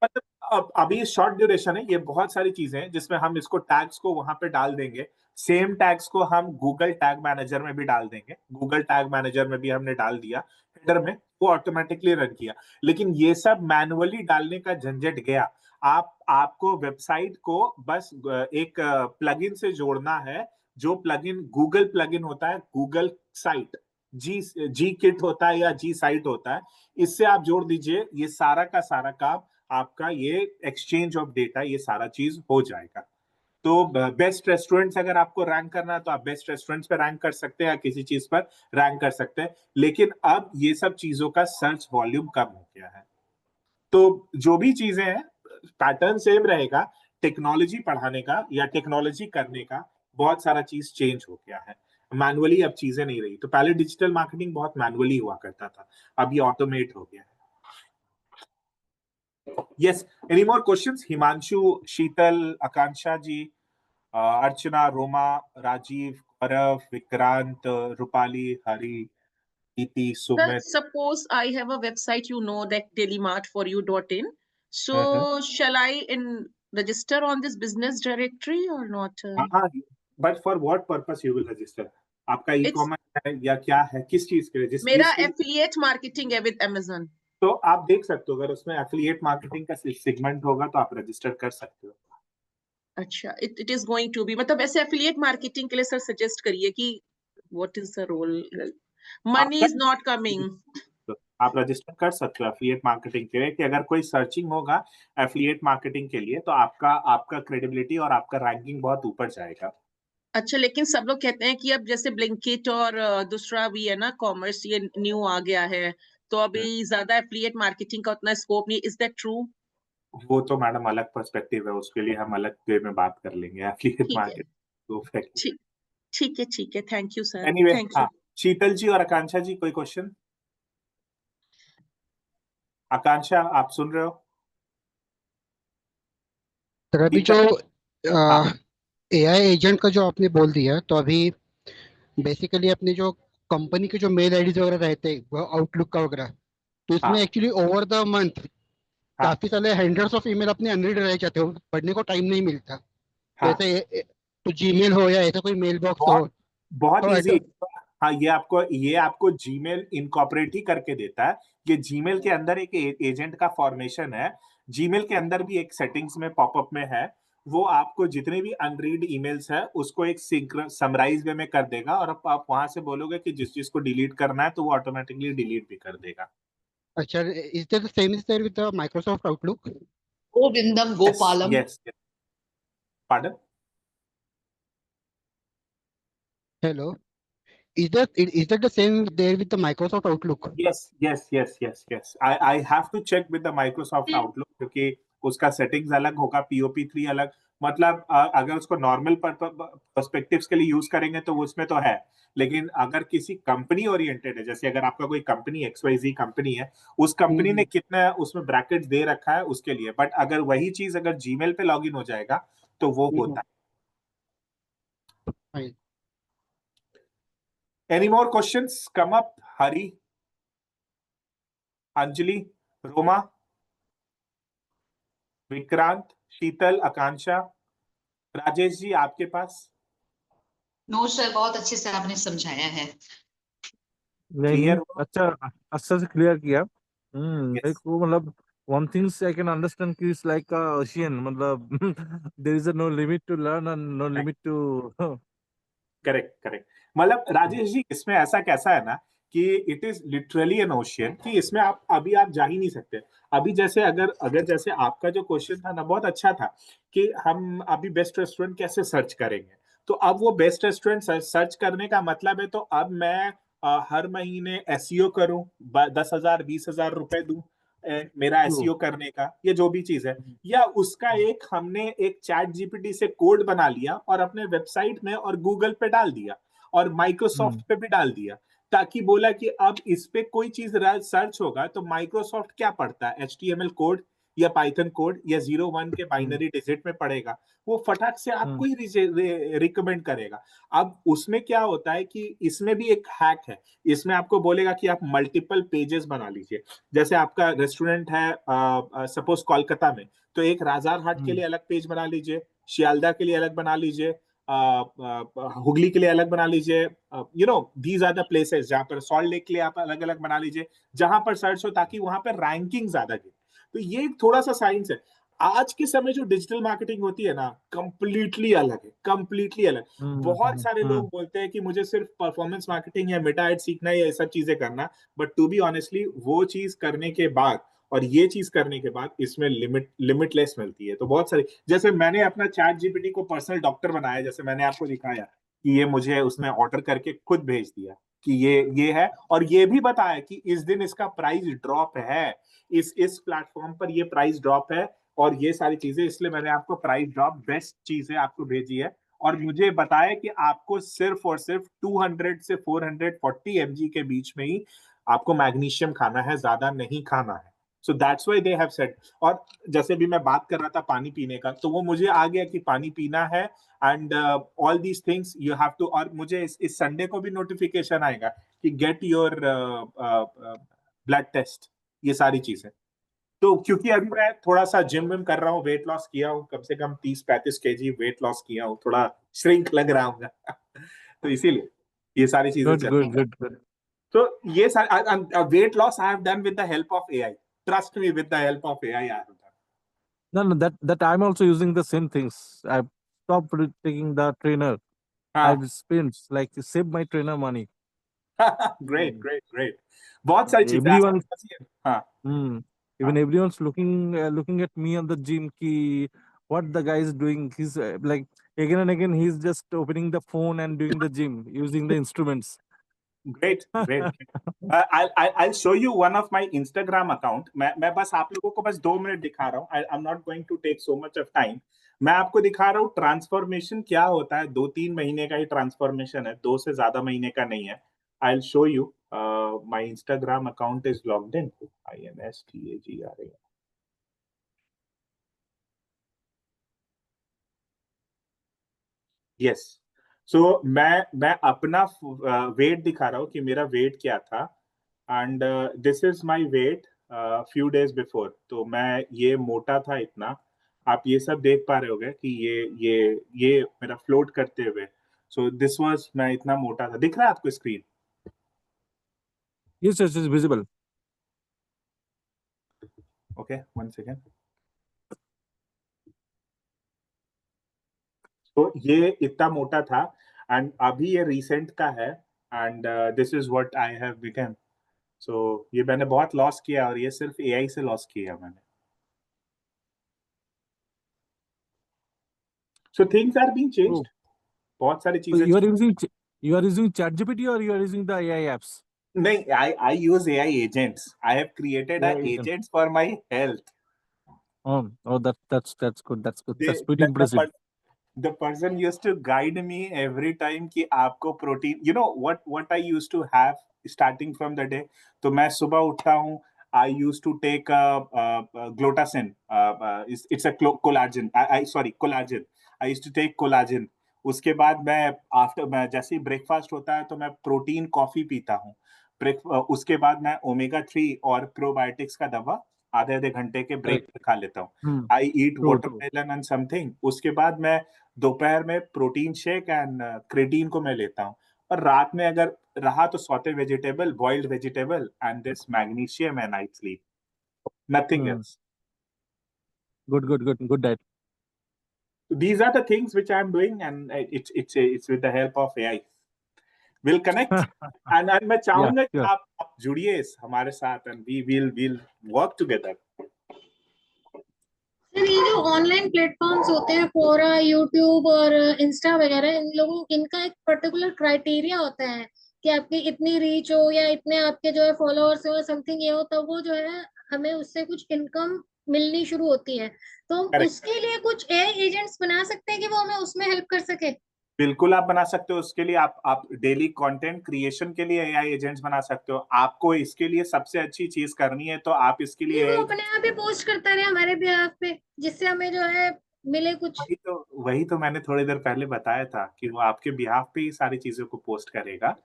मतलब अभी शॉर्ट ड्यूरेशन है, ये बहुत सारी चीजें हैं जिसमें हम इसको टैग्स को वहां पे डाल देंगे। सेम टैग्स को हम गूगल टैग मैनेजर में भी डाल देंगे, गूगल टैग मैनेजर में भी हमने डाल दिया। हेडर में, वो ऑटोमेटिकली रन किया। लेकिन ये सब मैनुअली डालने का झंझट गया। आपको वेबसाइट को बस एक प्लगइन से जोड़ना है, जो प्लगइन गूगल प्लगइन होता है, गूगल साइट, जी किट होता है या जी साइट होता है, इससे आप जोड़ दीजिए, ये सारा का सारा काम आपका, ये एक्सचेंज ऑफ डेटा, ये सारा चीज हो जाएगा। तो बेस्ट रेस्टोरेंट्स अगर आपको रैंक करना है तो आप बेस्ट रेस्टोरेंट्स पे रैंक कर सकते हैं या किसी चीज पर रैंक कर सकते हैं। लेकिन अब ये सब चीजों का सर्च वॉल्यूम कम हो गया है। तो जो भी चीजें हैं, पैटर्न सेम रहेगा, टेक्नोलॉजी पढ़ाने का या टेक्नोलॉजी करने का बहुत सारा चीज चेंज हो गया है। मैनुअली अब चीजें नहीं रही। तो पहले डिजिटल मार्केटिंग बहुत मैनुअली हुआ करता था, अब ये ऑटोमेट हो गया है। Yes, any more questions? Himanshu, Sheetal, Akansha ji, Archana, Roma, Rajiv, Gaurav, Vikrant, Rupali, Hari, Iti, Sir, Sumit. suppose I have a website, you know, that dailymartforyou.in. So shall I register on this business directory or not? But for what purpose you will register? आपका It's e-commerce है या क्या है, किस चीज के लिए? जिस मेरा चीज के लिए- affiliate marketing है with Amazon. तो आप देख सकते हो, अगर उसमें एफिलिएट मार्केटिंग का सेगमेंट होगा तो आप रजिस्टर कर सकते हो। अच्छा, it is going to be, मतलब ऐसे affiliate marketing के लिए सर सजेस्ट करिए कि what is the role? Money is not coming. तो आप रजिस्टर कर सकते हो एफिलिएट मार्केटिंग के लिए, कि अगर कोई सर्चिंग होगा एफिलिएट मार्केटिंग के लिए तो आपका क्रेडिबिलिटी और आपका रैंकिंग बहुत ऊपर जाएगा। अच्छा, लेकिन सब लोग कहते हैं कि अब जैसे ब्लिंकिट और दूसरा भी है ना, कॉमर्स, ये न्यू आ गया है, तो अभी ज्यादा एफिलिएट मार्केटिंग का उतना स्कोप नहीं। Is that true? वो तो मैडम अलग पर्सपेक्टिव है, उसके लिए हम अलग वे में बात कर लेंगे एफिलिएट मार्केटिंग। ठीक है, thank you sir. Anyway, thank you. Sheetal ji और आकांक्षा जी, कोई क्वेश्चन? आकांक्षा, आप सुन रहे हो? सर अभी जो एआई एजेंट का जो आपने बोल दिया, तो अभी बेसिकली अपने जो कंपनी के जो मेल आईडीज वगैरह रहते हैं आउटलुक का वगैरह, तो इसमें एक्चुअली ओवर द मंथ काफी सारे हंड्रेड्स ऑफ ईमेल अपने अनरीड रह जाते हो, पढ़ने को टाइम नहीं मिलता। तो ऐसे तो जीमेल हो या ऐसा कोई मेल बॉक्स हो, बहुत तो इजी। हाँ, ये आपको जीमेल इनकॉर्पोरेट ही करके देता है। ये जीमेल के अंदर एक एजेंट का फॉर्मेशन है। जीमेल के अंदर भी एक सेटिंग्स में पॉपअप में है, वो आपको जितने भी अनरीड ईमेल्स है उसको एक समराइज वे में कर देगा, और आप वहां से बोलोगे कि जिस चीज को डिलीट करना है तो वो ऑटोमेटिकली डिलीट भी कर देगा। अच्छा, is that the same is there with the Microsoft Outlook? Govindam Gopalam. Yes, pardon? Hello, is that the same there with the Microsoft Outlook? Yes. I have to check with the Microsoft Outlook, क्योंकि उसका सेटिंग्स अलग होगा, POP3 अलग। मतलब अगर उसको नॉर्मल पर्सपेक्टिव्स के लिए यूज करेंगे तो उसमें तो है, लेकिन अगर किसी कंपनी ओरिएंटेड है, जैसे अगर आपका कोई कंपनी XYZ कंपनी है, उस कंपनी ने कितना उसमें ब्रैकेट्स दे रखा है उसके लिए। बट अगर वही चीज अगर जीमेल पे लॉगिन हो जाएगा तो वो होता है। Any more questions come up? Hari, Anjali, Roma, Vikrant, शीतल, आकांक्षा, राजेश जी, आपके पास? नो सर, बहुत अच्छे से आपने समझाया है। नहीं, अच्छा से क्लियर किया। एक वो मतलब one things I can understand कि it's like a ocean, मतलब there is no limit to learn and no limit to correct. मतलब राजेश जी, इसमें ऐसा कैसा है ना कि it is literally N ocean, कि इसमें आप जा ही नहीं सकते। अभी जैसे अगर जैसे आपका जो क्वेश्चन था ना, बहुत अच्छा था कि हम अभी बेस्ट रेस्टोरेंट कैसे सर्च करेंगे। तो अब वो बेस्ट रेस्टोरेंट सर्च करने का मतलब है, तो अब मैं हर महीने SEO करूं, 10,000 20,000 रुपए दूं मेरा SEO करने का, ये जो भी चीज है, या उसका हमने एक चैट GPT से कोड बना लिया और अपने वेबसाइट में और गूगल पे डाल दिया और माइक्रोसॉफ्ट पे भी डाल दिया, ताकि बोला कि अब इस पे कोई चीज सर्च होगा तो माइक्रोसॉफ्ट क्या पढ़ता है, HTML कोड या पाइथन कोड या 0-1 के बाइनरी डिजिट में पढ़ेगा, वो फटाक से आपको ही रिकमेंड करेगा। अब उसमें क्या होता है कि इसमें भी एक हैक है, इसमें आपको बोलेगा कि आप मल्टीपल पेजेस बना लीजिए। जैसे आपका रेस्टोरेंट है सपोज कोलकाता में, तो एक राजारहाट के लिए अलग पेज बना लीजिए, शियालदा के लिए अलग बना लीजिए, हुगली के लिए अलग बना लीजिए, you know these are the places जहां पर, सॉल्ट लेक के लिए आप अलग अलग बना लीजिए जहां पर सर्च हो, ताकि वहां पर रैंकिंग ज्यादा गिरे। तो ये एक थोड़ा सा साइंस है। आज के समय जो डिजिटल मार्केटिंग होती है ना, कंप्लीटली अलग है, कंप्लीटली अलग। बहुत सारे लोग बोलते हैं कि मुझे सिर्फ परफॉर्मेंस मार्केटिंग या मेटा एड सीखना है, ये सब चीजें करना, बट टू बी ऑनेस्टली वो चीज करने के बाद और ये चीज करने के बाद इसमें लिमिटलेस मिलती है। तो बहुत सारी, जैसे मैंने अपना चैट जीपीटी को पर्सनल डॉक्टर बनाया, जैसे मैंने आपको दिखाया कि ये मुझे उसने ऑर्डर करके खुद भेज दिया कि ये है, और ये भी बताया कि इस दिन इसका प्राइस ड्रॉप है, इस प्लेटफॉर्म पर ये प्राइस ड्रॉप है, और ये सारी चीजें, इसलिए मैंने आपको प्राइस ड्रॉप बेस्ट चीजें आपको भेजी है। और मुझे बताया कि आपको सिर्फ और सिर्फ 200 से 440 mg के बीच में ही आपको मैग्नीशियम खाना है, ज्यादा नहीं खाना है। So that's why they have said. और जैसे भी मैं बात कर रहा था पानी पीने का, तो वो मुझे आ गया कि पानी पीना है, and all these things you have to. और मुझे इस संडे को भी नोटिफिकेशन आएगा कि गेट योर ब्लड टेस्ट, ये सारी चीजें। तो क्योंकि अभी मैं थोड़ा सा जिम विम कर रहा हूँ, वेट लॉस किया हूँ, कम से कम 30-35 kg वेट लॉस किया हूँ, थोड़ा श्रिंक लग रहा हूँ तो इसीलिए ये सारी चीजें चल रही हैं। Good. So yes, weight loss I have done with the help of AI. Trust me, with the help of AI, I have done. No, that I'm also using the same things. I've stopped taking the trainer. I've spent like save my trainer money. Great. बहुत सारी चीजें Everyone, हाँ, even everyone's looking at me on the gym. Ki what the guy is doing? He's like again and again. He's just opening the phone and doing the gym using the instruments. Great. I'll show you one of my Instagram account. मैं बस आप लोगों को बस 2 मिनट दिखा रहा हूँ. I'm not going to take so much of time. मैं आपको दिखा रहा हूँ ट्रांसफॉर्मेशन क्या होता है. 2-3 महीने का ही ट्रांसफॉर्मेशन है, 2 से ज्यादा महीने का नहीं है. I'll show you. My Instagram account is logged in. INSTAGRA. Yes. So मैं अपना वेट दिखा रहा हूँ कि मेरा वेट क्या था, and this is my weight few days before. तो मैं ये मोटा था इतना, आप ये सब देख पा रहे होगे कि ये मेरा फ्लोट करते हुए. सो दिस वाज, मैं इतना मोटा था. दिख रहा है आपको screen? Yes, it's visible. Okay, 1 second. तो ये इतना मोटा था, एंड अभी ये रिसेंट का है, and this is what I have become. So ये मैंने बहुत लॉस किया, और ये सिर्फ एआई से लॉस किया मैंने. So things are being changed. बहुत सारी So चीजें. you are using ChatGPT or you are using the AI apps? नहीं, I use AI agents. I have created AI a agent. agents for my health. Oh, that's good. That's good. That's pretty The impressive. the person used to guide me every time कि आपको protein, you know what I used to have starting from the day. तो मैं सुबह उठता हूँ, I used to take Glutasen. It's a collagen. Collagen. I used to take collagen. उसके बाद मैं जैसे ही ब्रेकफास्ट होता है तो मैं प्रोटीन कॉफी पीता हूँ. उसके बाद मैं ओमेगा 3 और प्रोबायोटिक्स का दवा आधे घंटे के ब्रेक पे खा लेता हूँ. आई ईट वाटरमेलन एंड समथिंग. उसके बाद मैं दोपहर में प्रोटीन शेक एंड क्रेटीन को मैं लेता हूँ. और रात में अगर रहा तो saute vegetable, boiled vegetable, and this magnesium, and I sleep. Nothing else. Good diet. These are the things which I am doing, and it's with the help of AI. We'll connect. and मैं चाहूंगा कि आप जुड़िए हमारे साथ, and we'll work together. Sir, ये जो ऑनलाइन प्लेटफॉर्म्स होते हैं, फोरा, यूट्यूब और इंस्टा वगैरह, इनका एक पर्टिकुलर क्राइटेरिया होता है कि आपकी इतनी रीच हो या इतने आपके जो है फॉलोअर्स हो, समथिंग ये हो, तब वो जो है हमें उससे कुछ इनकम मिलनी शुरू होती है. तो उसके लिए कुछ एआई एजेंट्स बना सकते हैं कि वो हमें उसमें हेल्प कर सके? बिल्कुल आप बना सकते हो. उसके लिए आप डेली कंटेंट क्रिएशन के लिए एआई एजेंट्स बना सकते हो. आपको इसके लिए सबसे अच्छी चीज करनी है तो आप इसके लिए वो अपने आप ही पोस्ट करता रहे हमारे बिहाफ पे, जिससे हमें जो है मिले कुछ. वही तो मैंने थोड़ी देर पहले बताया था कि वो आपके बिहाफ पे ही सारी चीजों को पोस्ट करेगा,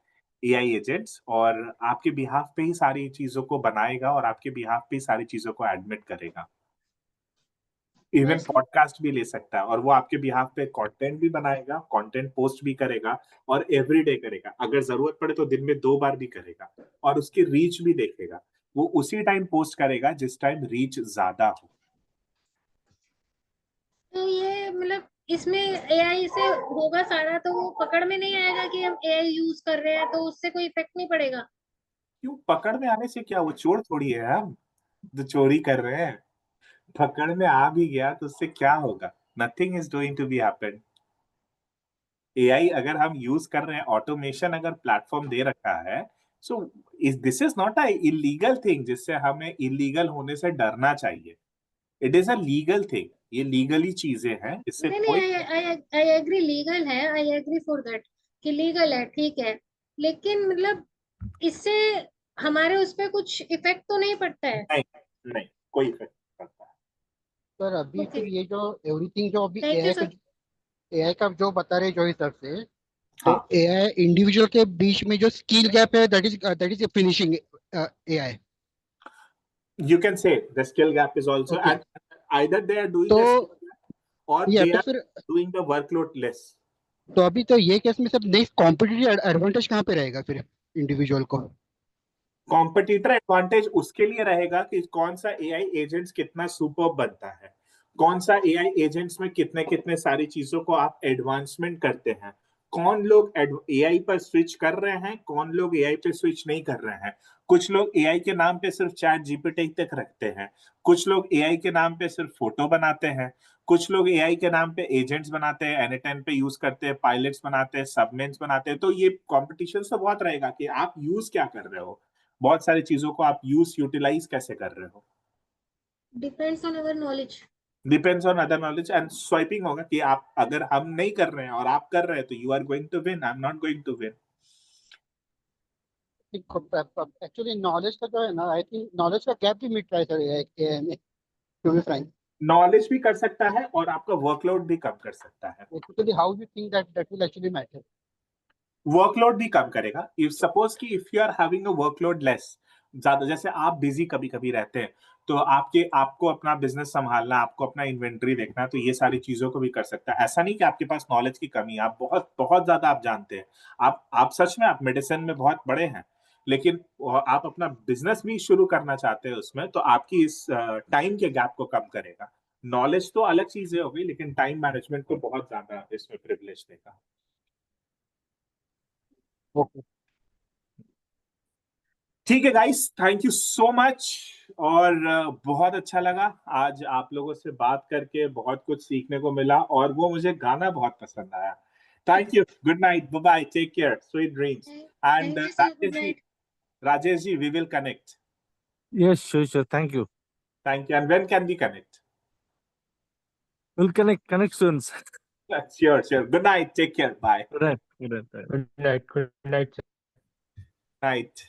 एआई एजेंट्स, और आपके बिहाफ पे ही सारी चीजों को बनाएगा, और आपके बिहाफ पे ही सारी चीजों को एडमिट करेगा. इवन पॉडकास्ट भी ले सकता है और वो आपके बिहाफ पे कंटेंट भी बनाएगा, कंटेंट पोस्ट भी करेगा और एवरीडे करेगा। अगर जरूरत पड़े तो दिन में 2 बार भी करेगा और उसकी रीच भी देखेगा। वो उसी टाइम पोस्ट करेगा जिस टाइम रीच ज्यादा हो। तो ये मतलब इसमें एआई से होगा सारा, तो वो पकड़ में नहीं आएगा कि हम एआई यूज कर रहे हैं, तो उससे कोई इफेक्ट नहीं पड़ेगा? क्यों? पकड़ में आने से क्या, वो चोर थोड़ी है हम जो चोरी कर रहे हैं। पकड़ में आ भी गया तो उससे क्या होगा? Nothing is going to be happen. AI अगर हम यूज कर रहे हैं, ऑटोमेशन अगर प्लेटफॉर्म दे रखा है, so this is not a illegal thing जिससे हमें इलीगल होने से डरना चाहिए। It is a legal thing. ये लीगली चीजें हैं, इससे नहीं कोई नहीं, आई एग्री, लीगल है, आई एग्री फॉर दैट कि लीगल है, ठीक है, लेकिन मतलब इससे हमारे उस पर कुछ इफेक्ट तो नहीं पड़ता है? नहीं, नहीं कोई इफेक्ट नहीं पड़ता है। सर अभी फिर ये जो एवरीथिंग जो अभी थैंक यू सर। एआई का जो बता रहे जो हिसाब से, तो हाँ। एआई इंडिविजुअल के बीच में जो स्किल गैप है that is finishing AI. You can say the skill gap is also, Okay. and either they are doing तो the skill gap or या they तो are फिर doing the workload less. तो अभी तो ये केस में सब नेक्स्ट कॉम्पिटिटिव एडवांटेज कहाँ पे रहेगा फिर इंडिविजुअल को? कॉम्पिटिटर एडवांटेज उसके लिए रहेगा कि कौन सा एआई एजेंट्स कितना सुपर बनता है, कौन सा एआई एजेंट्स में कितने कितने सारी चीजों को आप एडवांसमेंट करते हैं, कौन लोग एआई पर स्विच कर रहे हैं, कौन लोग एआई पे स्विच नहीं कर रहे हैं। कुछ लोग एआई के नाम पे सिर्फ चैट जीपीटी तक रखते हैं, कुछ लोग एआई के नाम पे सिर्फ फोटो बनाते हैं, कुछ लोग एआई के नाम पे एजेंट्स बनाते हैं, N10 पे यूज करते हैं, पायलट्स बनाते हैं, सबमेन्स बनाते हैं। तो ये कॉम्पिटिशन तो बहुत रहेगा कि आप यूज क्या कर रहे हो, बहुत सारी चीजों को आप यूटिलाइज कैसे कर रहे हो। Depends on our knowledge. Depends on other knowledge and swiping होगा कि आप, अगर हम नहीं कर रहे हैं और आप कर रहे हैं तो you are going to win, I am not going to win. Actually knowledge का जो है ना, आई थिंक नॉलेज का गैप भी मिट रहा है सर एआई में, टू बी फ्रैंक। नॉलेज भी कर सकता है और आपका वर्कलोड भी कम कर सकता है। Actually how you think that will actually matter? Workload भी कम करेगा। इफ सपोज कि if you are having a workload less, ज्यादा जैसे आप बिजी कभी कभी रहते हैं, तो आपको अपना बिजनेस संभालना, आपको अपना इन्वेंट्री देखना है, तो ये सारी चीजों को भी कर सकता है। ऐसा नहीं कि आपके पास नॉलेज की कमी है, आप बहुत बहुत ज्यादा आप जानते हैं, आप सच में आप मेडिसिन में बहुत बड़े हैं, लेकिन आप अपना बिजनेस भी शुरू करना चाहते हैं उसमें, तो आपकी इस टाइम के गैप को कम करेगा। नॉलेज तो अलग चीजें हो गई, लेकिन टाइम मैनेजमेंट को बहुत ज्यादा इसमें प्रिविलेज देगा। ओके, ठीक है guys, thank you so much. और बहुत अच्छा लगा आज आप लोगों से बात करके, बहुत कुछ सीखने को मिला और वो मुझे गाना बहुत पसंद आया। Thank you, good night, bye bye, take care, sweet dreams. And thank you sir, good night. Rajesh ji, we will connect. Yes, sure. Thank you. Thank you. And when can we connect? We'll connect soon. Sure. Good night, take care, bye. Good night. Good night. Good night. Night.